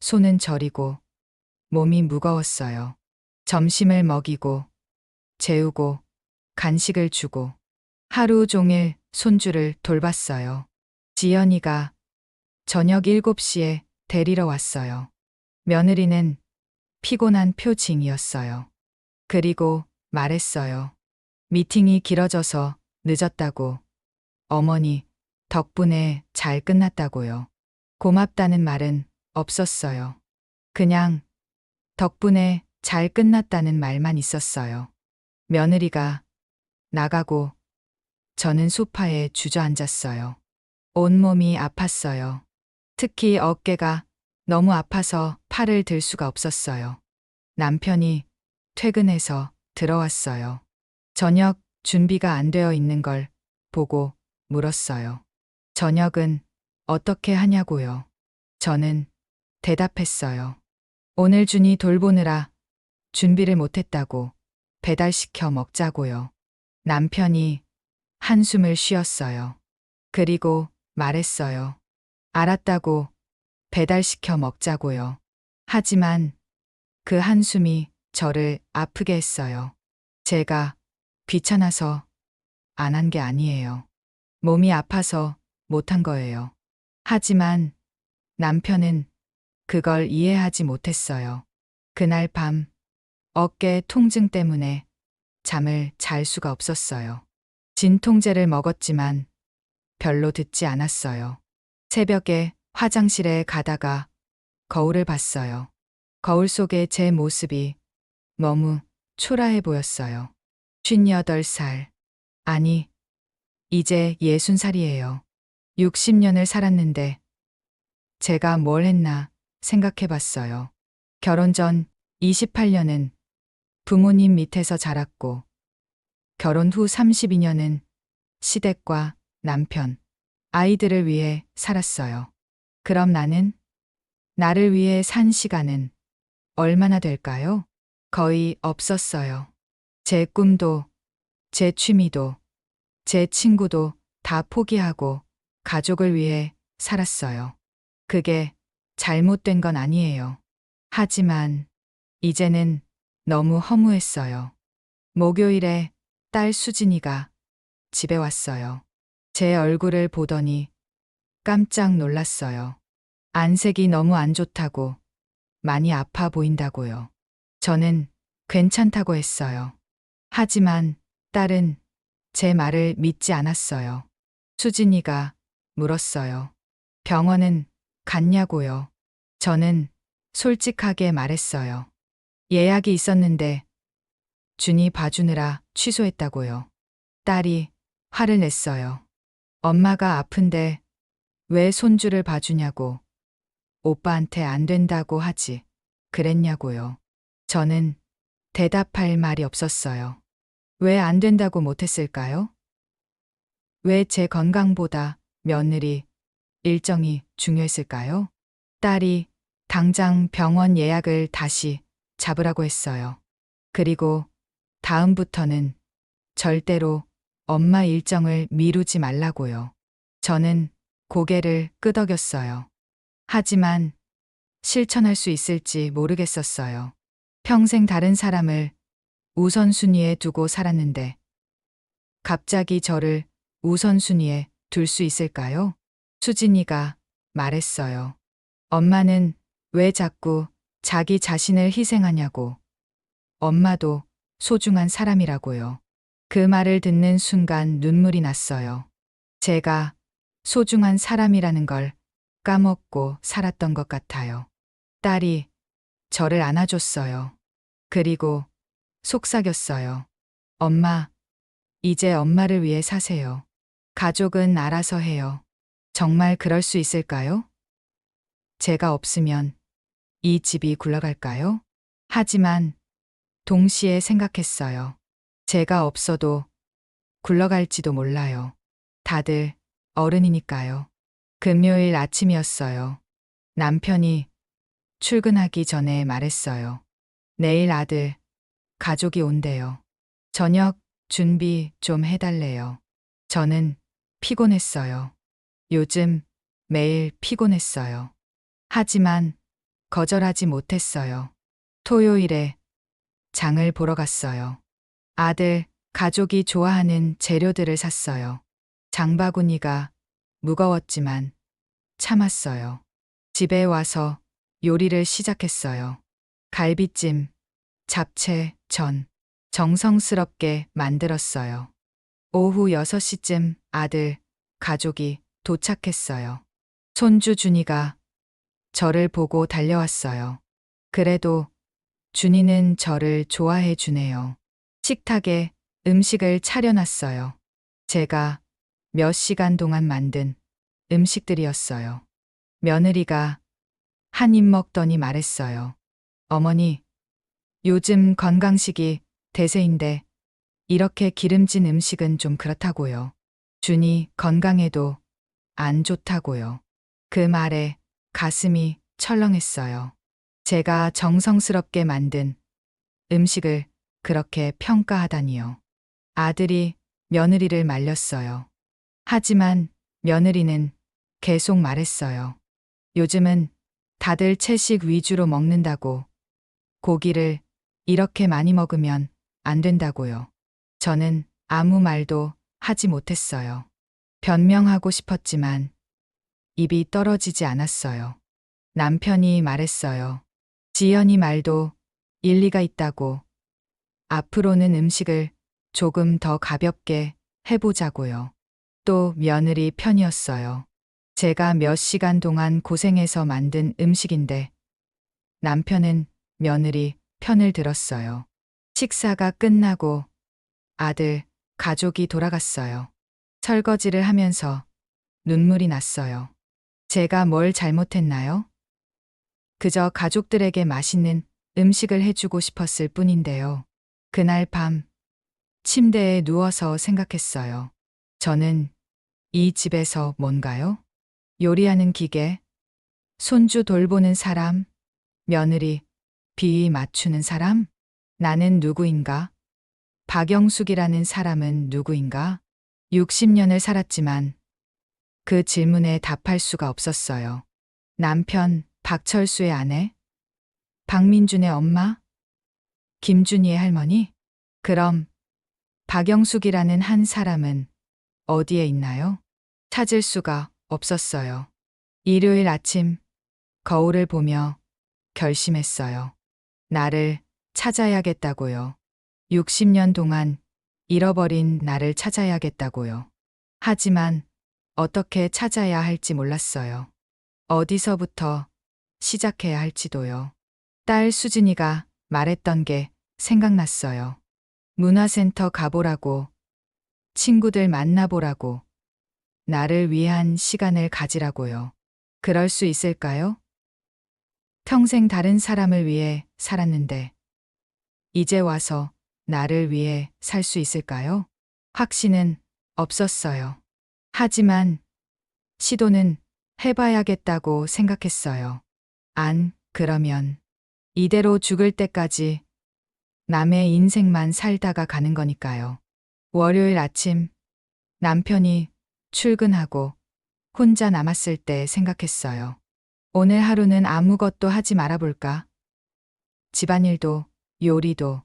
손은 저리고 몸이 무거웠어요. 점심을 먹이고 재우고 간식을 주고 하루 종일 손주를 돌봤어요. 지연이가 저녁 7시에 데리러 왔어요. 며느리는 피곤한 표징이었어요. 그리고 말했어요. 미팅이 길어져서 늦었다고. 어머니 덕분에 잘 끝났다고요. 고맙다는 말은 없었어요. 그냥 덕분에 잘 끝났다는 말만 있었어요. 며느리가 나가고 저는 소파에 주저앉았어요. 온몸이 아팠어요. 특히 어깨가 너무 아파서 팔을 들 수가 없었어요. 남편이 퇴근해서 들어왔어요. 저녁 준비가 안 되어 있는 걸 보고 물었어요. 저녁은 어떻게 하냐고요. 저는 대답했어요. 오늘 준이 돌보느라 준비를 못했다고 배달시켜 먹자고요. 남편이 한숨을 쉬었어요. 그리고 말했어요. 알았다고 배달시켜 먹자고요. 하지만 그 한숨이 저를 아프게 했어요. 제가 귀찮아서 안 한 게 아니에요. 몸이 아파서 못한 거예요. 하지만 남편은 그걸 이해하지 못했어요. 그날 밤 어깨 통증 때문에 잠을 잘 수가 없었어요. 진통제를 먹었지만 별로 듣지 않았어요. 새벽에 화장실에 가다가 거울을 봤어요. 거울 속에 제 모습이 너무 초라해 보였어요. 58살. 아니, 이제 60살이에요. 60년을 살았는데 제가 뭘 했나 생각해 봤어요. 결혼 전 28년은 부모님 밑에서 자랐고 결혼 후 32년은 시댁과 남편, 아이들을 위해 살았어요. 그럼 나를 위해 산 시간은 얼마나 될까요? 거의 없었어요. 제 꿈도, 제 취미도, 제 친구도 다 포기하고 가족을 위해 살았어요. 그게 잘못된 건 아니에요. 하지만 이제는 너무 허무했어요. 목요일에 딸 수진이가 집에 왔어요. 제 얼굴을 보더니 깜짝 놀랐어요. 안색이 너무 안 좋다고, 많이 아파 보인다고요. 저는 괜찮다고 했어요. 하지만 딸은 제 말을 믿지 않았어요. 수진이가 물었어요. 병원은 갔냐고요. 저는 솔직하게 말했어요. 예약이 있었는데 준이 봐주느라 취소했다고요. 딸이 화를 냈어요. 엄마가 아픈데 왜 손주를 봐주냐고. 오빠한테 안 된다고 하지. 그랬냐고요. 저는 대답할 말이 없었어요. 왜 안 된다고 못했을까요? 왜 제 건강보다 며느리 일정이 중요했을까요? 딸이 당장 병원 예약을 다시 잡으라고 했어요. 그리고 다음부터는 절대로 엄마 일정을 미루지 말라고요. 저는 고개를 끄덕였어요. 하지만 실천할 수 있을지 모르겠었어요. 평생 다른 사람을 우선순위에 두고 살았는데 갑자기 저를 우선순위에 둘 수 있을까요? 수진이가 말했어요. 엄마는 왜 자꾸 자기 자신을 희생하냐고. 엄마도 소중한 사람이라고요. 그 말을 듣는 순간 눈물이 났어요. 제가 소중한 사람이라는 걸 까먹고 살았던 것 같아요. 딸이 저를 안아줬어요. 그리고 속삭였어요. 엄마, 이제 엄마를 위해 사세요. 가족은 알아서 해요. 정말 그럴 수 있을까요? 제가 없으면 이 집이 굴러갈까요? 하지만 동시에 생각했어요. 제가 없어도 굴러갈지도 몰라요. 다들 어른이니까요. 금요일 아침이었어요. 남편이 출근하기 전에 말했어요. 내일 아들, 가족이 온대요. 저녁 준비 좀 해달래요. 저는 피곤했어요. 요즘 매일 피곤했어요. 하지만 거절하지 못했어요. 토요일에 장을 보러 갔어요. 아들, 가족이 좋아하는 재료들을 샀어요. 장바구니가 무거웠지만 참았어요. 집에 와서 요리를 시작했어요. 갈비찜, 잡채, 전. 정성스럽게 만들었어요. 오후 6시쯤 아들, 가족이 도착했어요. 손주 준이가 저를 보고 달려왔어요. 그래도 준이는 저를 좋아해 주네요. 식탁에 음식을 차려놨어요. 제가 몇 시간 동안 만든 음식들이었어요. 며느리가 한 입 먹더니 말했어요. 어머니, 요즘 건강식이 대세인데 이렇게 기름진 음식은 좀 그렇다고요. 준이 건강에도 안 좋다고요. 그 말에 가슴이 철렁했어요. 제가 정성스럽게 만든 음식을 그렇게 평가하다니요. 아들이 며느리를 말렸어요. 하지만 며느리는 계속 말했어요. 요즘은 다들 채식 위주로 먹는다고. 고기를 이렇게 많이 먹으면 안 된다고요. 저는 아무 말도 하지 못했어요. 변명하고 싶었지만 입이 떨어지지 않았어요. 남편이 말했어요. 지연이 말도 일리가 있다고. 앞으로는 음식을 조금 더 가볍게 해보자고요. 또 며느리 편이었어요. 제가 몇 시간 동안 고생해서 만든 음식인데 남편은 며느리 편을 들었어요. 식사가 끝나고 아들, 가족이 돌아갔어요. 설거지를 하면서 눈물이 났어요. 제가 뭘 잘못했나요? 그저 가족들에게 맛있는 음식을 해주고 싶었을 뿐인데요. 그날 밤 침대에 누워서 생각했어요. 저는 이 집에서 뭔가요? 요리하는 기계, 손주 돌보는 사람, 며느리, 비위 맞추는 사람? 나는 누구인가? 박영숙이라는 사람은 누구인가? 60년을 살았지만 그 질문에 답할 수가 없었어요. 남편, 박철수의 아내? 박민준의 엄마? 김준희의 할머니? 그럼 박영숙이라는 한 사람은 어디에 있나요? 찾을 수가 없었어요. 일요일 아침 거울을 보며 결심했어요. 나를 찾아야겠다고요. 60년 동안 잃어버린 나를 찾아야겠다고요. 하지만 어떻게 찾아야 할지 몰랐어요. 어디서부터 시작해야 할지도요. 딸 수진이가 말했던 게 생각났어요. 문화센터 가보라고, 친구들 만나보라고, 나를 위한 시간을 가지라고요. 그럴 수 있을까요? 평생 다른 사람을 위해 살았는데, 이제 와서 나를 위해 살 수 있을까요? 확신은 없었어요. 하지만 시도는 해봐야겠다고 생각했어요. 안 그러면 이대로 죽을 때까지 남의 인생만 살다가 가는 거니까요. 월요일 아침 남편이 출근하고 혼자 남았을 때 생각했어요. 오늘 하루는 아무것도 하지 말아볼까? 집안일도 요리도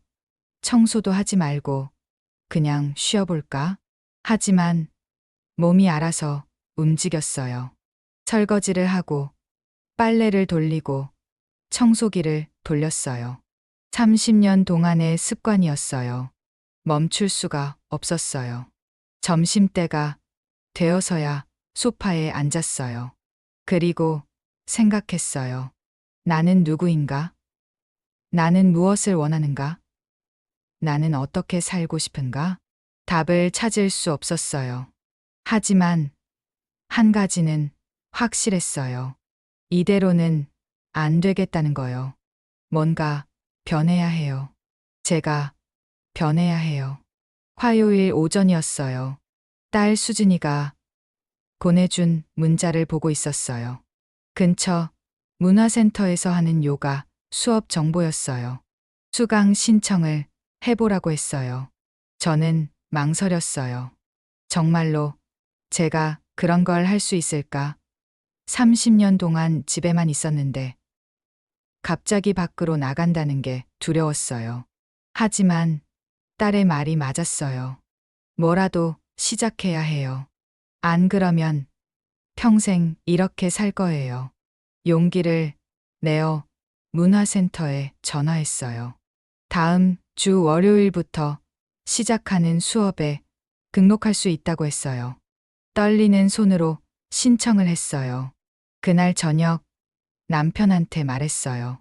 청소도 하지 말고 그냥 쉬어볼까? 하지만 몸이 알아서 움직였어요. 설거지를 하고 빨래를 돌리고 청소기를 돌렸어요. 30년 동안의 습관이었어요. 멈출 수가 없었어요. 점심때가 되어서야 소파에 앉았어요. 그리고 생각했어요. 나는 누구인가? 나는 무엇을 원하는가? 나는 어떻게 살고 싶은가? 답을 찾을 수 없었어요. 하지만 한 가지는 확실했어요. 이대로는 안 되겠다는 거요. 뭔가 변해야 해요. 제가 변해야 해요. 화요일 오전이었어요. 딸 수진이가 보내준 문자를 보고 있었어요. 근처 문화센터에서 하는 요가 수업 정보였어요. 수강 신청을 해보라고 했어요. 저는 망설였어요. 정말로 제가 그런 걸 할 수 있을까? 30년 동안 집에만 있었는데 갑자기 밖으로 나간다는 게 두려웠어요. 하지만 딸의 말이 맞았어요. 뭐라도 시작해야 해요. 안 그러면 평생 이렇게 살 거예요. 용기를 내어 문화센터에 전화했어요. 다음 주 월요일부터 시작하는 수업에 등록할 수 있다고 했어요. 떨리는 손으로 신청을 했어요. 그날 저녁 남편한테 말했어요.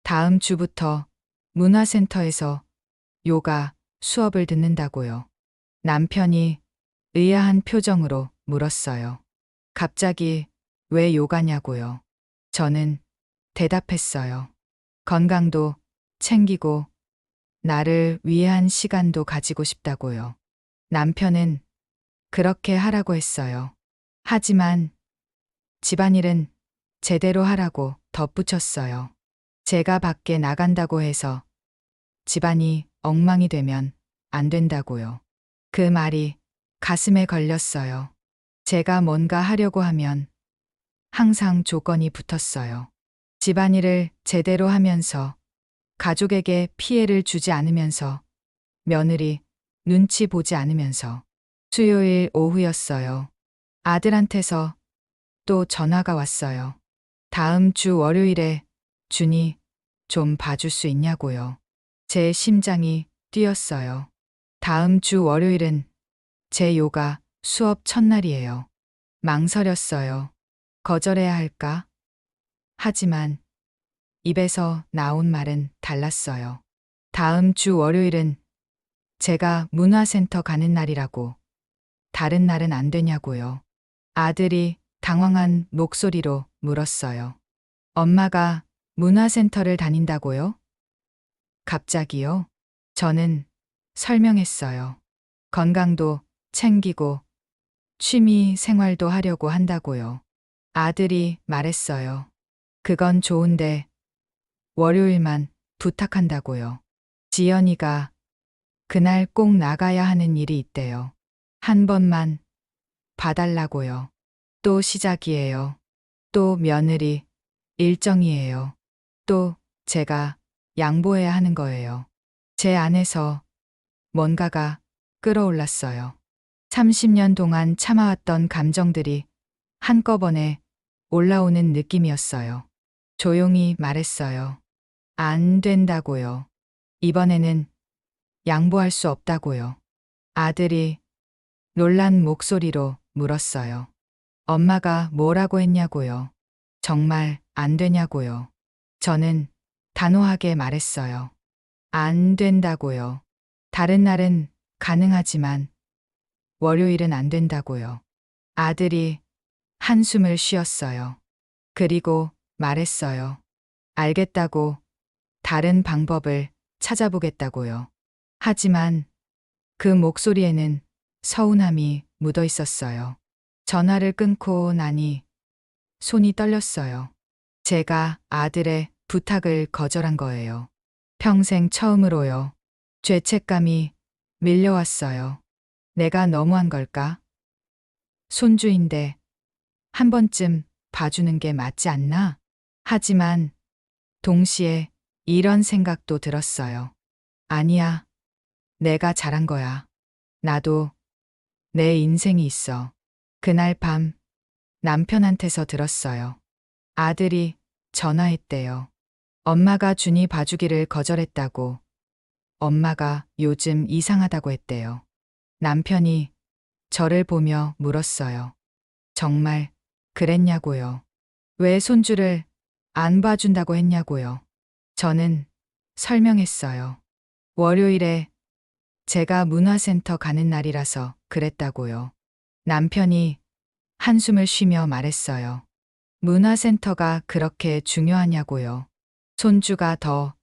다음 주부터 문화센터에서 요가 수업을 듣는다고요. 남편이 의아한 표정으로 물었어요. 갑자기 왜 요가냐고요. 저는 대답했어요. 건강도 챙기고 나를 위한 시간도 가지고 싶다고요. 남편은 그렇게 하라고 했어요. 하지만 집안일은 제대로 하라고 덧붙였어요. 제가 밖에 나간다고 해서 집안이 엉망이 되면 안 된다고요. 그 말이 가슴에 걸렸어요. 제가 뭔가 하려고 하면 항상 조건이 붙었어요. 집안일을 제대로 하면서 가족에게 피해를 주지 않으면서 며느리 눈치 보지 않으면서 수요일 오후였어요. 아들한테서 또 전화가 왔어요. 다음 주 월요일에 준이 좀 봐줄 수 있냐고요. 제 심장이 뛰었어요. 다음 주 월요일은 제 요가 수업 첫날이에요. 망설였어요. 거절해야 할까? 하지만 입에서 나온 말은 달랐어요. 다음 주 월요일은 제가 문화센터 가는 날이라고. 다른 날은 안 되냐고요. 아들이 당황한 목소리로 물었어요. 엄마가 문화센터를 다닌다고요? 갑자기요? 저는 설명했어요. 건강도 챙기고 취미 생활도 하려고 한다고요. 아들이 말했어요. 그건 좋은데 월요일만 부탁한다고요. 지연이가 그날 꼭 나가야 하는 일이 있대요. 한 번만 봐달라고요. 또 시작이에요. 또 며느리 일정이에요. 또 제가 양보해야 하는 거예요. 제 안에서 뭔가가 끌어올랐어요. 30년 동안 참아왔던 감정들이 한꺼번에 올라오는 느낌이었어요. 조용히 말했어요. 안 된다고요. 이번에는 양보할 수 없다고요. 아들이 놀란 목소리로 물었어요. 엄마가 뭐라고 했냐고요. 정말 안 되냐고요. 저는 단호하게 말했어요. 안 된다고요. 다른 날은 가능하지만 월요일은 안 된다고요. 아들이 한숨을 쉬었어요. 그리고 말했어요. 알겠다고 다른 방법을 찾아보겠다고요. 하지만 그 목소리에는 서운함이 묻어 있었어요. 전화를 끊고 나니 손이 떨렸어요. 제가 아들의 부탁을 거절한 거예요. 평생 처음으로요. 죄책감이 밀려왔어요. 내가 너무한 걸까? 손주인데 한 번쯤 봐주는 게 맞지 않나? 하지만 동시에 이런 생각도 들었어요. 아니야. 내가 잘한 거야. 나도 내 인생이 있어. 그날 밤 남편한테서 들었어요. 아들이 전화했대요. 엄마가 준이 봐주기를 거절했다고. 엄마가 요즘 이상하다고 했대요. 남편이 저를 보며 물었어요. 정말 그랬냐고요. 왜 손주를 안 봐준다고 했냐고요. 저는 설명했어요. 월요일에 제가 문화센터 가는 날이라서 그랬다고요. 남편이 한숨을 쉬며 말했어요. 문화센터가 그렇게 중요하냐고요. 손주가 더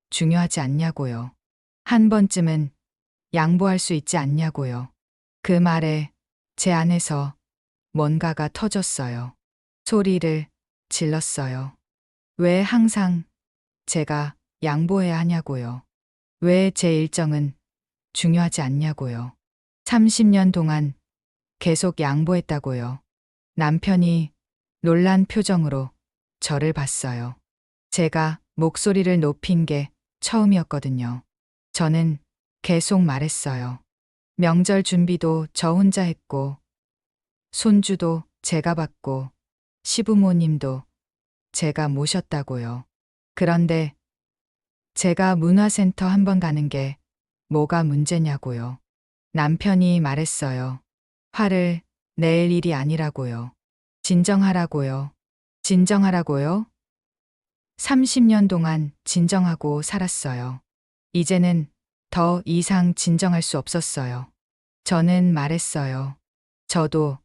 중요하지 않냐고요. 한 번쯤은 양보할 수 있지 않냐고요. 그 말에 제 안에서 뭔가가 터졌어요. 소리를 질렀어요. 왜 항상 제가 양보해야 하냐고요. 왜 제 일정은 중요하지 않냐고요. 30년 동안 계속 양보했다고요. 남편이 놀란 표정으로 저를 봤어요. 제가 목소리를 높인 게 처음이었거든요. 저는 계속 말했어요. 명절 준비도 저 혼자 했고, 손주도 제가 받고, 시부모님도 제가 모셨다고요. 그런데 제가 문화센터 한 번 가는 게 뭐가 문제냐고요. 남편이 말했어요. 화를 낼 일이 아니라고요. 진정하라고요. 진정하라고요? 30년 동안 진정하고 살았어요. 이제는 더 이상 진정할 수 없었어요. 저는 말했어요. 저도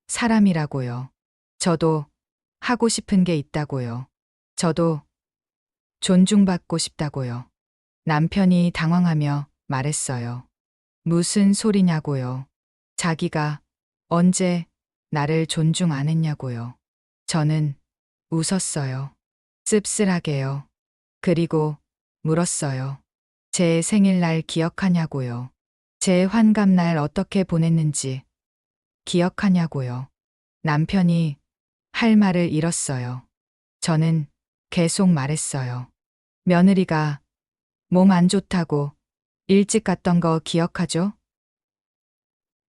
사람이라고요. 저도 하고 싶은 게 있다고요. 저도 존중받고 싶다고요. 남편이 당황하며 말했어요. 무슨 소리냐고요. 자기가 언제 나를 존중 안 했냐고요. 저는 웃었어요. 씁쓸하게요. 그리고 물었어요. 제 생일날 기억하냐고요. 제 환갑날 어떻게 보냈는지 기억하냐고요. 남편이 할 말을 잃었어요. 저는 계속 말했어요. 며느리가 몸 안 좋다고 일찍 갔던 거 기억하죠?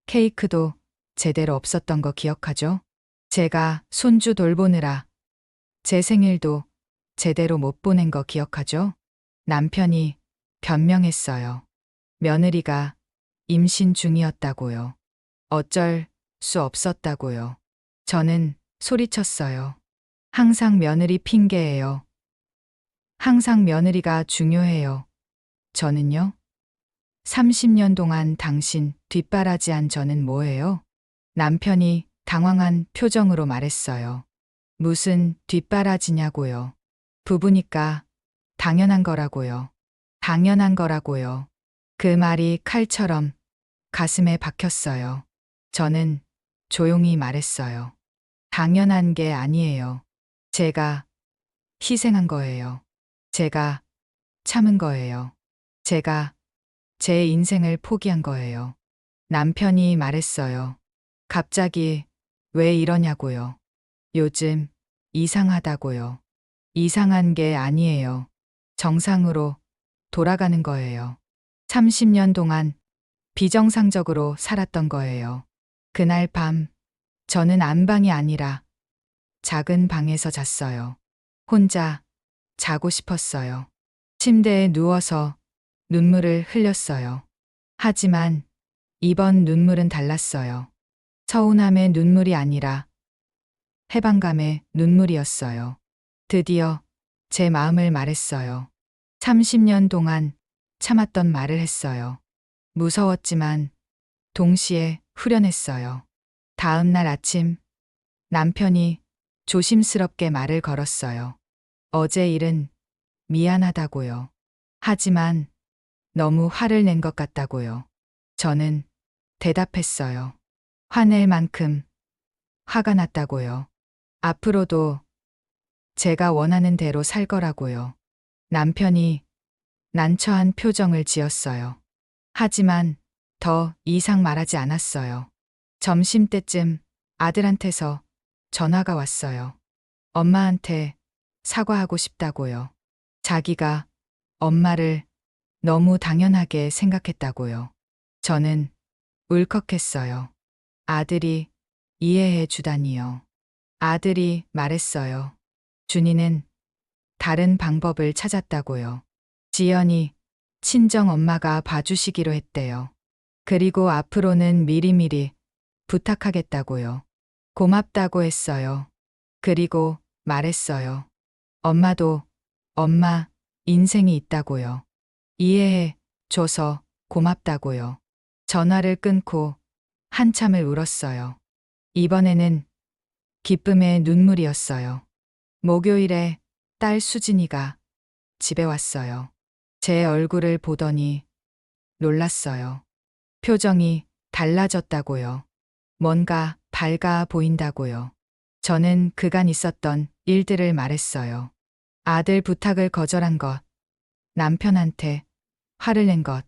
케이크도 제대로 없었던 거 기억하죠? 제가 손주 돌보느라 제 생일도 제대로 못 보낸 거 기억하죠? 남편이 변명했어요. 며느리가 임신 중이었다고요. 어쩔 수 없었다고요. 저는 소리쳤어요. 항상 며느리 핑계예요. 항상 며느리가 중요해요. 저는요? 30년 동안 당신 뒷바라지한 저는 뭐예요? 남편이 당황한 표정으로 말했어요. 무슨 뒷바라지냐고요. 부부니까 당연한 거라고요. 당연한 거라고요. 그 말이 칼처럼 가슴에 박혔어요. 저는 조용히 말했어요. 당연한 게 아니에요. 제가 희생한 거예요. 제가 참은 거예요. 제가 제 인생을 포기한 거예요. 남편이 말했어요. 갑자기 왜 이러냐고요. 요즘 이상하다고요. 이상한 게 아니에요. 정상으로 돌아가는 거예요. 30년 동안 비정상적으로 살았던 거예요. 그날 밤 저는 안방이 아니라 작은 방에서 잤어요. 혼자 자고 싶었어요. 침대에 누워서 눈물을 흘렸어요. 하지만 이번 눈물은 달랐어요. 서운함의 눈물이 아니라 해방감의 눈물이었어요. 드디어 제 마음을 말했어요. 30년 동안 참았던 말을 했어요. 무서웠지만 동시에 후련했어요. 다음 날 아침 남편이 조심스럽게 말을 걸었어요. 어제 일은 미안하다고요. 하지만 너무 화를 낸 것 같다고요. 저는 대답했어요. 화낼 만큼 화가 났다고요. 앞으로도 제가 원하는 대로 살 거라고요. 남편이 난처한 표정을 지었어요. 하지만 더 이상 말하지 않았어요. 점심때쯤 아들한테서 전화가 왔어요. 엄마한테 사과하고 싶다고요. 자기가 엄마를 너무 당연하게 생각했다고요. 저는 울컥했어요. 아들이 이해해 주다니요. 아들이 말했어요. 준이는 다른 방법을 찾았다고요. 지연이 친정 엄마가 봐주시기로 했대요. 그리고 앞으로는 미리미리 부탁하겠다고요. 고맙다고 했어요. 그리고 말했어요. 엄마도 엄마 인생이 있다고요. 이해해 줘서 고맙다고요. 전화를 끊고 한참을 울었어요. 이번에는 기쁨의 눈물이었어요. 목요일에 딸 수진이가 집에 왔어요. 제 얼굴을 보더니 놀랐어요. 표정이 달라졌다고요. 뭔가 밝아 보인다고요. 저는 그간 있었던 일들을 말했어요. 아들 부탁을 거절한 것, 남편한테 화를 낸 것,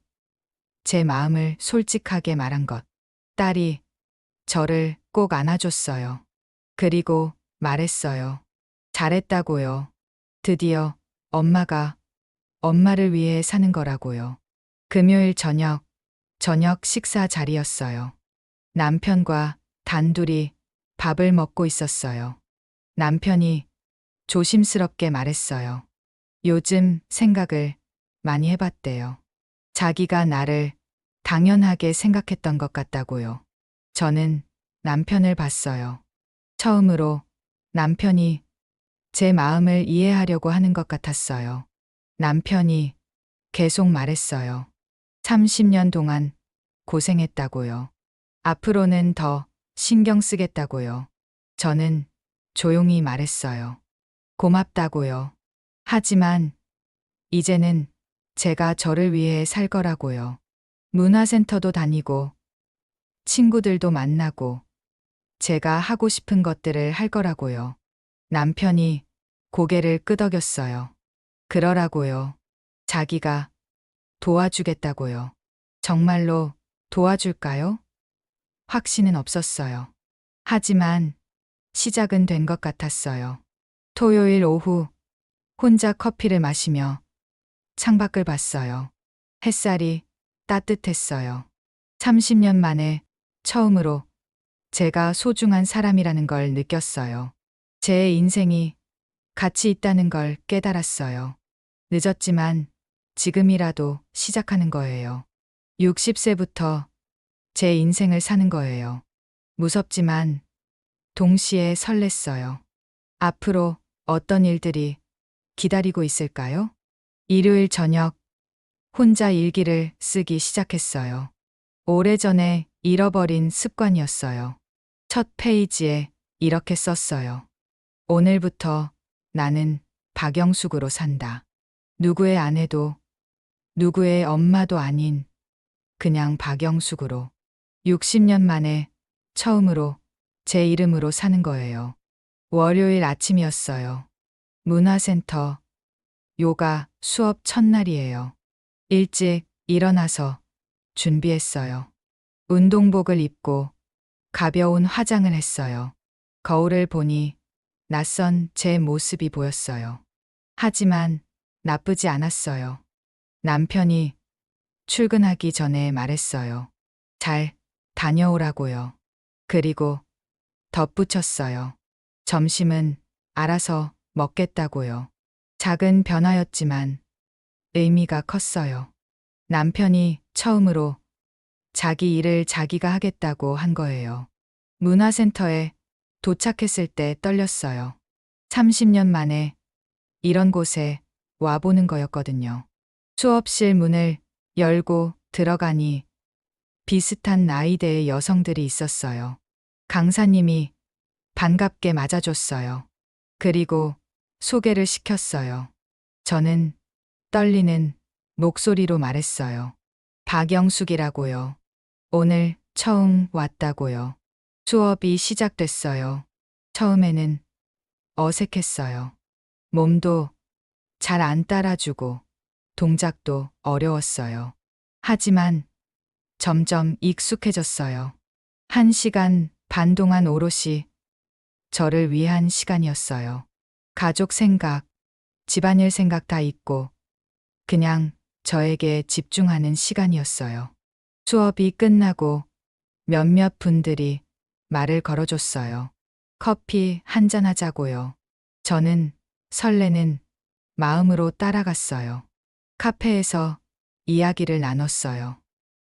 제 마음을 솔직하게 말한 것. 딸이 저를 꼭 안아줬어요. 그리고 말했어요. 잘했다고요. 드디어 엄마가 엄마를 위해 사는 거라고요. 금요일 저녁 식사 자리였어요. 남편과 단둘이 밥을 먹고 있었어요. 남편이 조심스럽게 말했어요. 요즘 생각을 많이 해봤대요. 자기가 나를 당연하게 생각했던 것 같다고요. 저는 남편을 봤어요. 처음으로 남편이 제 마음을 이해하려고 하는 것 같았어요. 남편이 계속 말했어요. 30년 동안 고생했다고요. 앞으로는 더 신경 쓰겠다고요. 저는 조용히 말했어요. 고맙다고요. 하지만 이제는 제가 저를 위해 살 거라고요. 문화센터도 다니고 친구들도 만나고 제가 하고 싶은 것들을 할 거라고요. 남편이 고개를 끄덕였어요. 그러라고요. 자기가 도와주겠다고요. 정말로 도와줄까요? 확신은 없었어요. 하지만 시작은 된 것 같았어요. 토요일 오후 혼자 커피를 마시며 창밖을 봤어요. 햇살이 따뜻했어요. 30년 만에 처음으로 제가 소중한 사람이라는 걸 느꼈어요. 제 인생이 가치 있다는 걸 깨달았어요. 늦었지만 지금이라도 시작하는 거예요. 60세부터 제 인생을 사는 거예요. 무섭지만 동시에 설렜어요. 앞으로 어떤 일들이 기다리고 있을까요? 일요일 저녁 혼자 일기를 쓰기 시작했어요. 오래전에 잃어버린 습관이었어요. 첫 페이지에 이렇게 썼어요. 오늘부터 나는 박영숙으로 산다. 누구의 아내도 누구의 엄마도 아닌 그냥 박영숙으로. 60년 만에 처음으로 제 이름으로 사는 거예요. 월요일 아침이었어요. 문화센터 요가 수업 첫날이에요. 일찍 일어나서 준비했어요. 운동복을 입고 가벼운 화장을 했어요. 거울을 보니 낯선 제 모습이 보였어요. 하지만 나쁘지 않았어요. 남편이 출근하기 전에 말했어요. 잘 다녀오라고요. 그리고 덧붙였어요. 점심은 알아서 먹겠다고요. 작은 변화였지만 의미가 컸어요. 남편이 처음으로 자기 일을 자기가 하겠다고 한 거예요. 문화센터에 도착했을 때 떨렸어요. 30년 만에 이런 곳에 와보는 거였거든요. 수업실 문을 열고 들어가니 비슷한 나이대의 여성들이 있었어요. 강사님이 반갑게 맞아줬어요. 그리고 소개를 시켰어요. 저는 떨리는 목소리로 말했어요. 박영숙이라고요. 오늘 처음 왔다고요. 수업이 시작됐어요. 처음에는 어색했어요. 몸도 잘 안 따라주고 동작도 어려웠어요. 하지만 점점 익숙해졌어요. 1시간 반 동안 오롯이 저를 위한 시간이었어요. 가족 생각, 집안일 생각 다 잊고 그냥 저에게 집중하는 시간이었어요. 수업이 끝나고 몇몇 분들이 말을 걸어줬어요. 커피 한잔 하자고요. 저는 설레는 마음으로 따라갔어요. 카페에서 이야기를 나눴어요.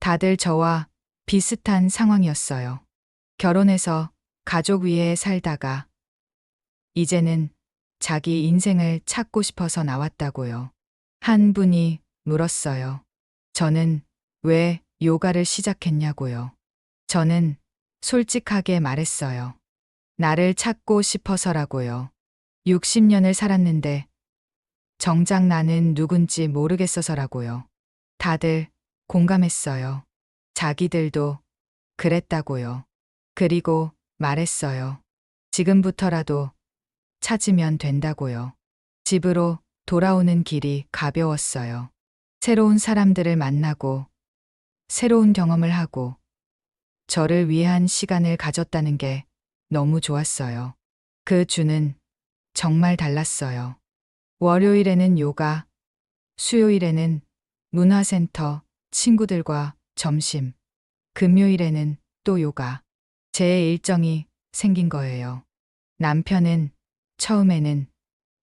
다들 저와 비슷한 상황이었어요. 결혼해서 가족 위에 살다가 이제는 자기 인생을 찾고 싶어서 나왔다고요. 한 분이 물었어요. 저는 왜 요가를 시작했냐고요. 저는 솔직하게 말했어요. 나를 찾고 싶어서라고요. 60년을 살았는데 정작 나는 누군지 모르겠어서라고요. 다들 공감했어요. 자기들도 그랬다고요. 그리고 말했어요. 지금부터라도 찾으면 된다고요. 집으로 돌아오는 길이 가벼웠어요. 새로운 사람들을 만나고 새로운 경험을 하고 저를 위한 시간을 가졌다는 게 너무 좋았어요. 그 주는 정말 달랐어요. 월요일에는 요가, 수요일에는 문화센터, 친구들과 점심, 금요일에는 또 요가. 제 일정이 생긴 거예요. 남편은 처음에는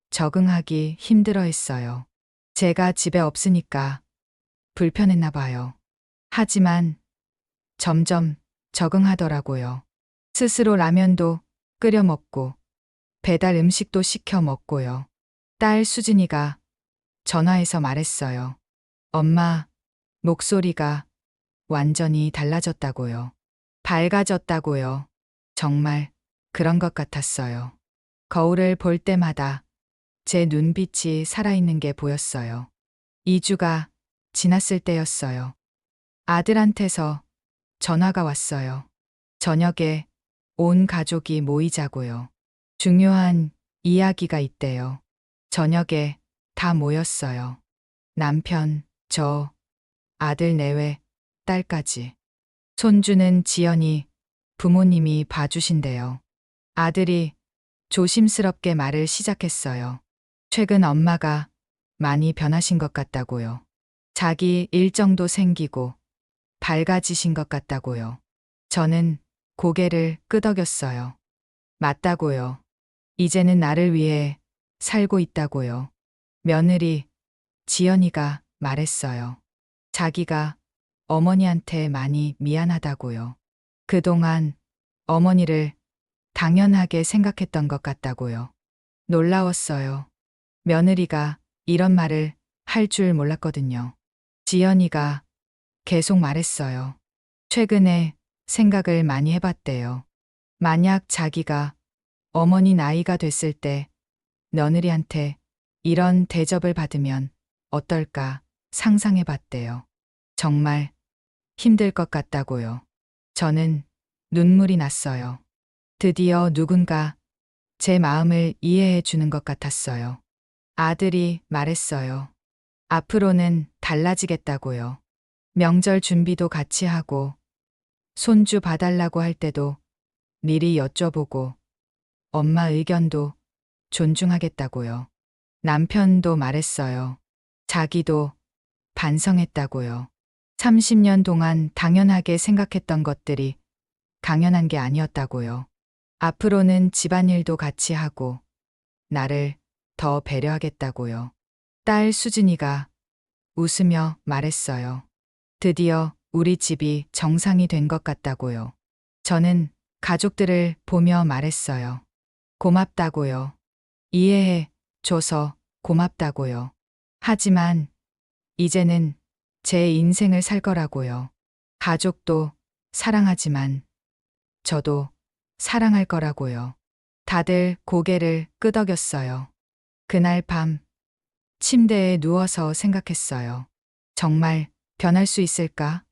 적응하기 힘들어 했어요. 제가 집에 없으니까 불편했나 봐요. 하지만 점점 적응하더라고요. 스스로 라면도 끓여 먹고 배달 음식도 시켜 먹고요. 딸 수진이가 전화해서 말했어요. 엄마, 목소리가 완전히 달라졌다고요. 밝아졌다고요. 정말 그런 것 같았어요. 거울을 볼 때마다 제 눈빛이 살아있는 게 보였어요. 2주가 지났을 때였어요. 아들한테서 전화가 왔어요. 저녁에 온 가족이 모이자고요. 중요한 이야기가 있대요. 저녁에 다 모였어요. 남편, 저, 아들 내외, 딸까지. 손주는 지연이 부모님이 봐주신대요. 아들이 조심스럽게 말을 시작했어요. 최근 엄마가 많이 변하신 것 같다고요. 자기 일정도 생기고 밝아지신 것 같다고요. 저는 고개를 끄덕였어요. 맞다고요. 이제는 나를 위해 살고 있다고요. 며느리 지연이가 말했어요. 자기가 어머니한테 많이 미안하다고요. 그동안 어머니를 당연하게 생각했던 것 같다고요. 놀라웠어요. 며느리가 이런 말을 할 줄 몰랐거든요. 지연이가 계속 말했어요. 최근에 생각을 많이 해봤대요. 만약 자기가 어머니 나이가 됐을 때 며느리한테 이런 대접을 받으면 어떨까 상상해봤대요. 정말 힘들 것 같다고요. 저는 눈물이 났어요. 드디어 누군가 제 마음을 이해해 주는 것 같았어요. 아들이 말했어요. 앞으로는 달라지겠다고요. 명절 준비도 같이 하고 손주 봐달라고 할 때도 미리 여쭤보고 엄마 의견도 존중하겠다고요. 남편도 말했어요. 자기도 반성했다고요. 30년 동안 당연하게 생각했던 것들이 당연한 게 아니었다고요. 앞으로는 집안일도 같이 하고 나를 더 배려하겠다고요. 딸 수진이가 웃으며 말했어요. 드디어 우리 집이 정상이 된 것 같다고요. 저는 가족들을 보며 말했어요. 고맙다고요. 이해해 줘서 고맙다고요. 하지만 이제는 제 인생을 살 거라고요. 가족도 사랑하지만 저도 사랑할 거라고요. 다들 고개를 끄덕였어요. 그날 밤 침대에 누워서 생각했어요. 정말 변할 수 있을까?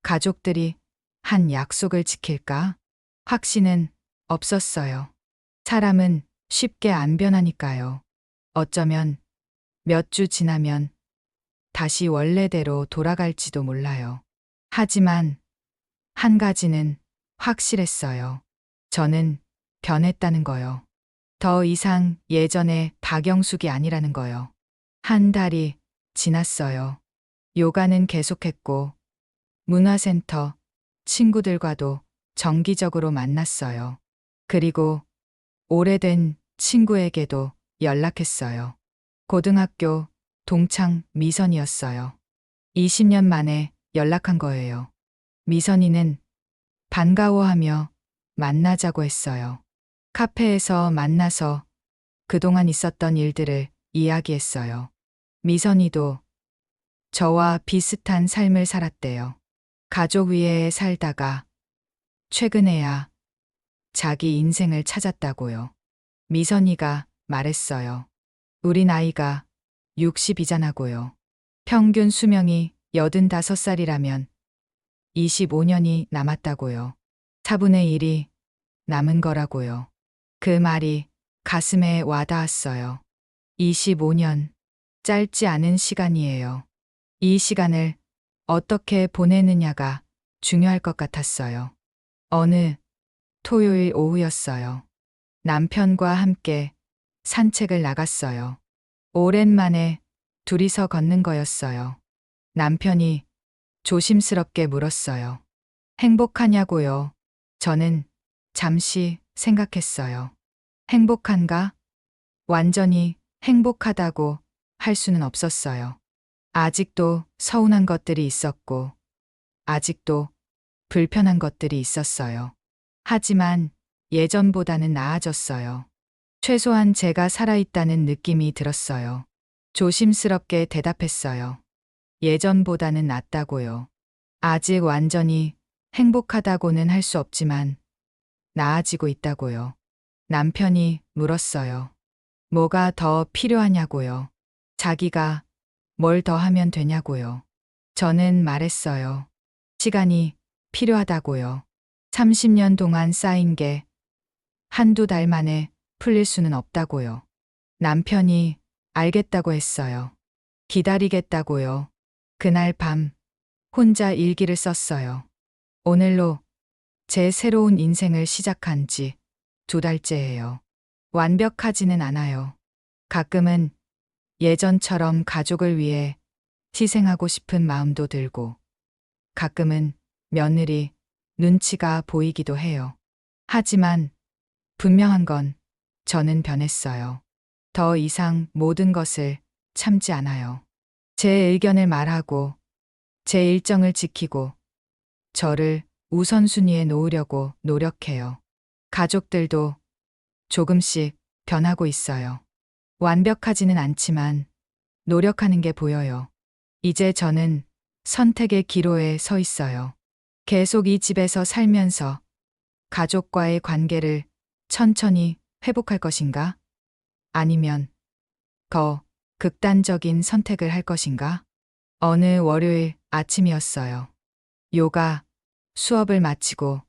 가족들이 한 약속을 지킬까? 확신은 없었어요. 사람은 쉽게 안 변하니까요. 어쩌면 몇 주 지나면 다시 원래대로 돌아갈지도 몰라요. 하지만 한 가지는 확실했어요. 저는 변했다는 거요. 더 이상 예전의 박영숙이 아니라는 거요. 한 달이 지났어요. 요가는 계속했고, 문화센터, 친구들과도 정기적으로 만났어요. 그리고 오래된 친구에게도 연락했어요. 고등학교 동창 미선이었어요. 20년 만에 연락한 거예요. 미선이는 반가워하며 만나자고 했어요. 카페에서 만나서 그동안 있었던 일들을 이야기했어요. 미선이도 저와 비슷한 삶을 살았대요. 가족 위에 살다가 최근에야 자기 인생을 찾았다고요. 미선이가 말했어요. 우리 나이가 60이잖아고요. 평균 수명이 85살이라면 25년이 남았다고요. 4분의 1이 남은 거라고요. 그 말이 가슴에 와닿았어요. 25년, 짧지 않은 시간이에요. 이 시간을 어떻게 보내느냐가 중요할 것 같았어요. 어느 토요일 오후였어요. 남편과 함께 산책을 나갔어요. 오랜만에 둘이서 걷는 거였어요. 남편이 조심스럽게 물었어요. 행복하냐고요? 저는 잠시 생각했어요. 행복한가? 완전히 행복하다고 할 수는 없었어요. 아직도 서운한 것들이 있었고, 아직도 불편한 것들이 있었어요. 하지만 예전보다는 나아졌어요. 최소한 제가 살아있다는 느낌이 들었어요. 조심스럽게 대답했어요. 예전보다는 낫다고요. 아직 완전히 행복하다고는 할 수 없지만 나아지고 있다고요. 남편이 물었어요. 뭐가 더 필요하냐고요. 자기가 뭘 더 하면 되냐고요. 저는 말했어요. 시간이 필요하다고요. 30년 동안 쌓인 게 한두 달 만에 풀릴 수는 없다고요. 남편이 알겠다고 했어요. 기다리겠다고요. 그날 밤 혼자 일기를 썼어요. 오늘로 제 새로운 인생을 시작한 지 2달째예요. 완벽하지는 않아요. 가끔은 예전처럼 가족을 위해 희생하고 싶은 마음도 들고, 가끔은 며느리 눈치가 보이기도 해요. 하지만 분명한 건 저는 변했어요. 더 이상 모든 것을 참지 않아요. 제 의견을 말하고, 제 일정을 지키고, 저를 우선순위에 놓으려고 노력해요. 가족들도 조금씩 변하고 있어요. 완벽하지는 않지만 노력하는 게 보여요. 이제 저는 선택의 기로에 서 있어요. 계속 이 집에서 살면서 가족과의 관계를 천천히 회복할 것인가? 아니면 더 극단적인 선택을 할 것인가? 어느 월요일 아침이었어요. 요가 수업을 마치고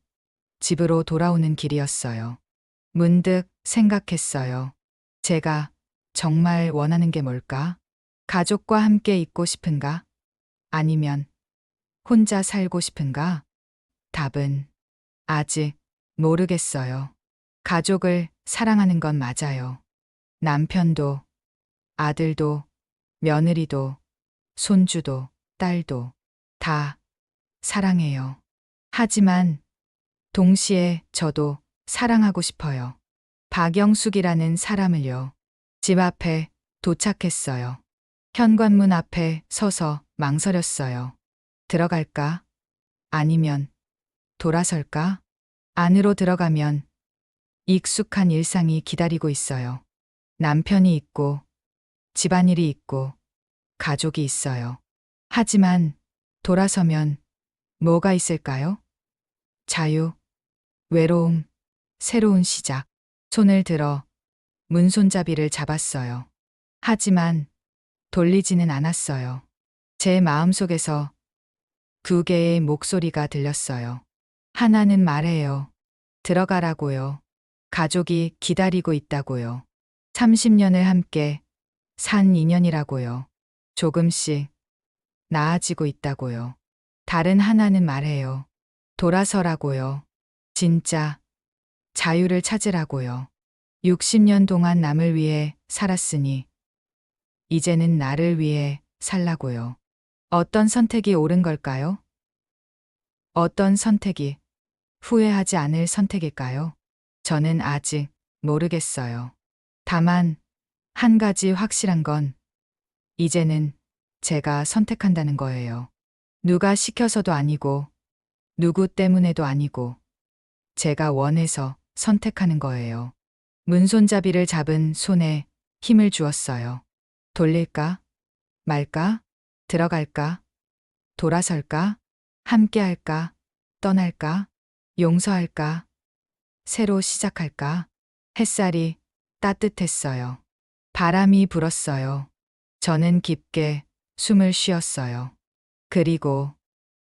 집으로 돌아오는 길이었어요. 문득 생각했어요. 제가 정말 원하는 게 뭘까? 가족과 함께 있고 싶은가? 아니면 혼자 살고 싶은가? 답은 아직 모르겠어요. 가족을 사랑하는 건 맞아요. 남편도, 아들도, 며느리도, 손주도, 딸도 다 사랑해요. 하지만 동시에 저도 사랑하고 싶어요. 박영숙이라는 사람을요. 집 앞에 도착했어요. 현관문 앞에 서서 망설였어요. 들어갈까? 아니면 돌아설까? 안으로 들어가면 익숙한 일상이 기다리고 있어요. 남편이 있고, 집안일이 있고, 가족이 있어요. 하지만 돌아서면 뭐가 있을까요? 자유, 외로움, 새로운 시작. 손을 들어 문손잡이를 잡았어요. 하지만 돌리지는 않았어요. 제 마음속에서 2개의 목소리가 들렸어요. 하나는 말해요. 들어가라고요. 가족이 기다리고 있다고요. 30년을 함께 산 인연이라고요. 조금씩 나아지고 있다고요. 다른 하나는 말해요. 돌아서라고요. 진짜 자유를 찾으라고요. 60년 동안 남을 위해 살았으니 이제는 나를 위해 살라고요. 어떤 선택이 옳은 걸까요? 어떤 선택이 후회하지 않을 선택일까요? 저는 아직 모르겠어요. 다만 한 가지 확실한 건 이제는 제가 선택한다는 거예요. 누가 시켜서도 아니고 누구 때문에도 아니고 제가 원해서 선택하는 거예요. 문손잡이를 잡은 손에 힘을 주었어요. 돌릴까? 말까? 들어갈까? 돌아설까? 함께할까? 떠날까? 용서할까? 새로 시작할까? 햇살이 따뜻했어요. 바람이 불었어요. 저는 깊게 숨을 쉬었어요. 그리고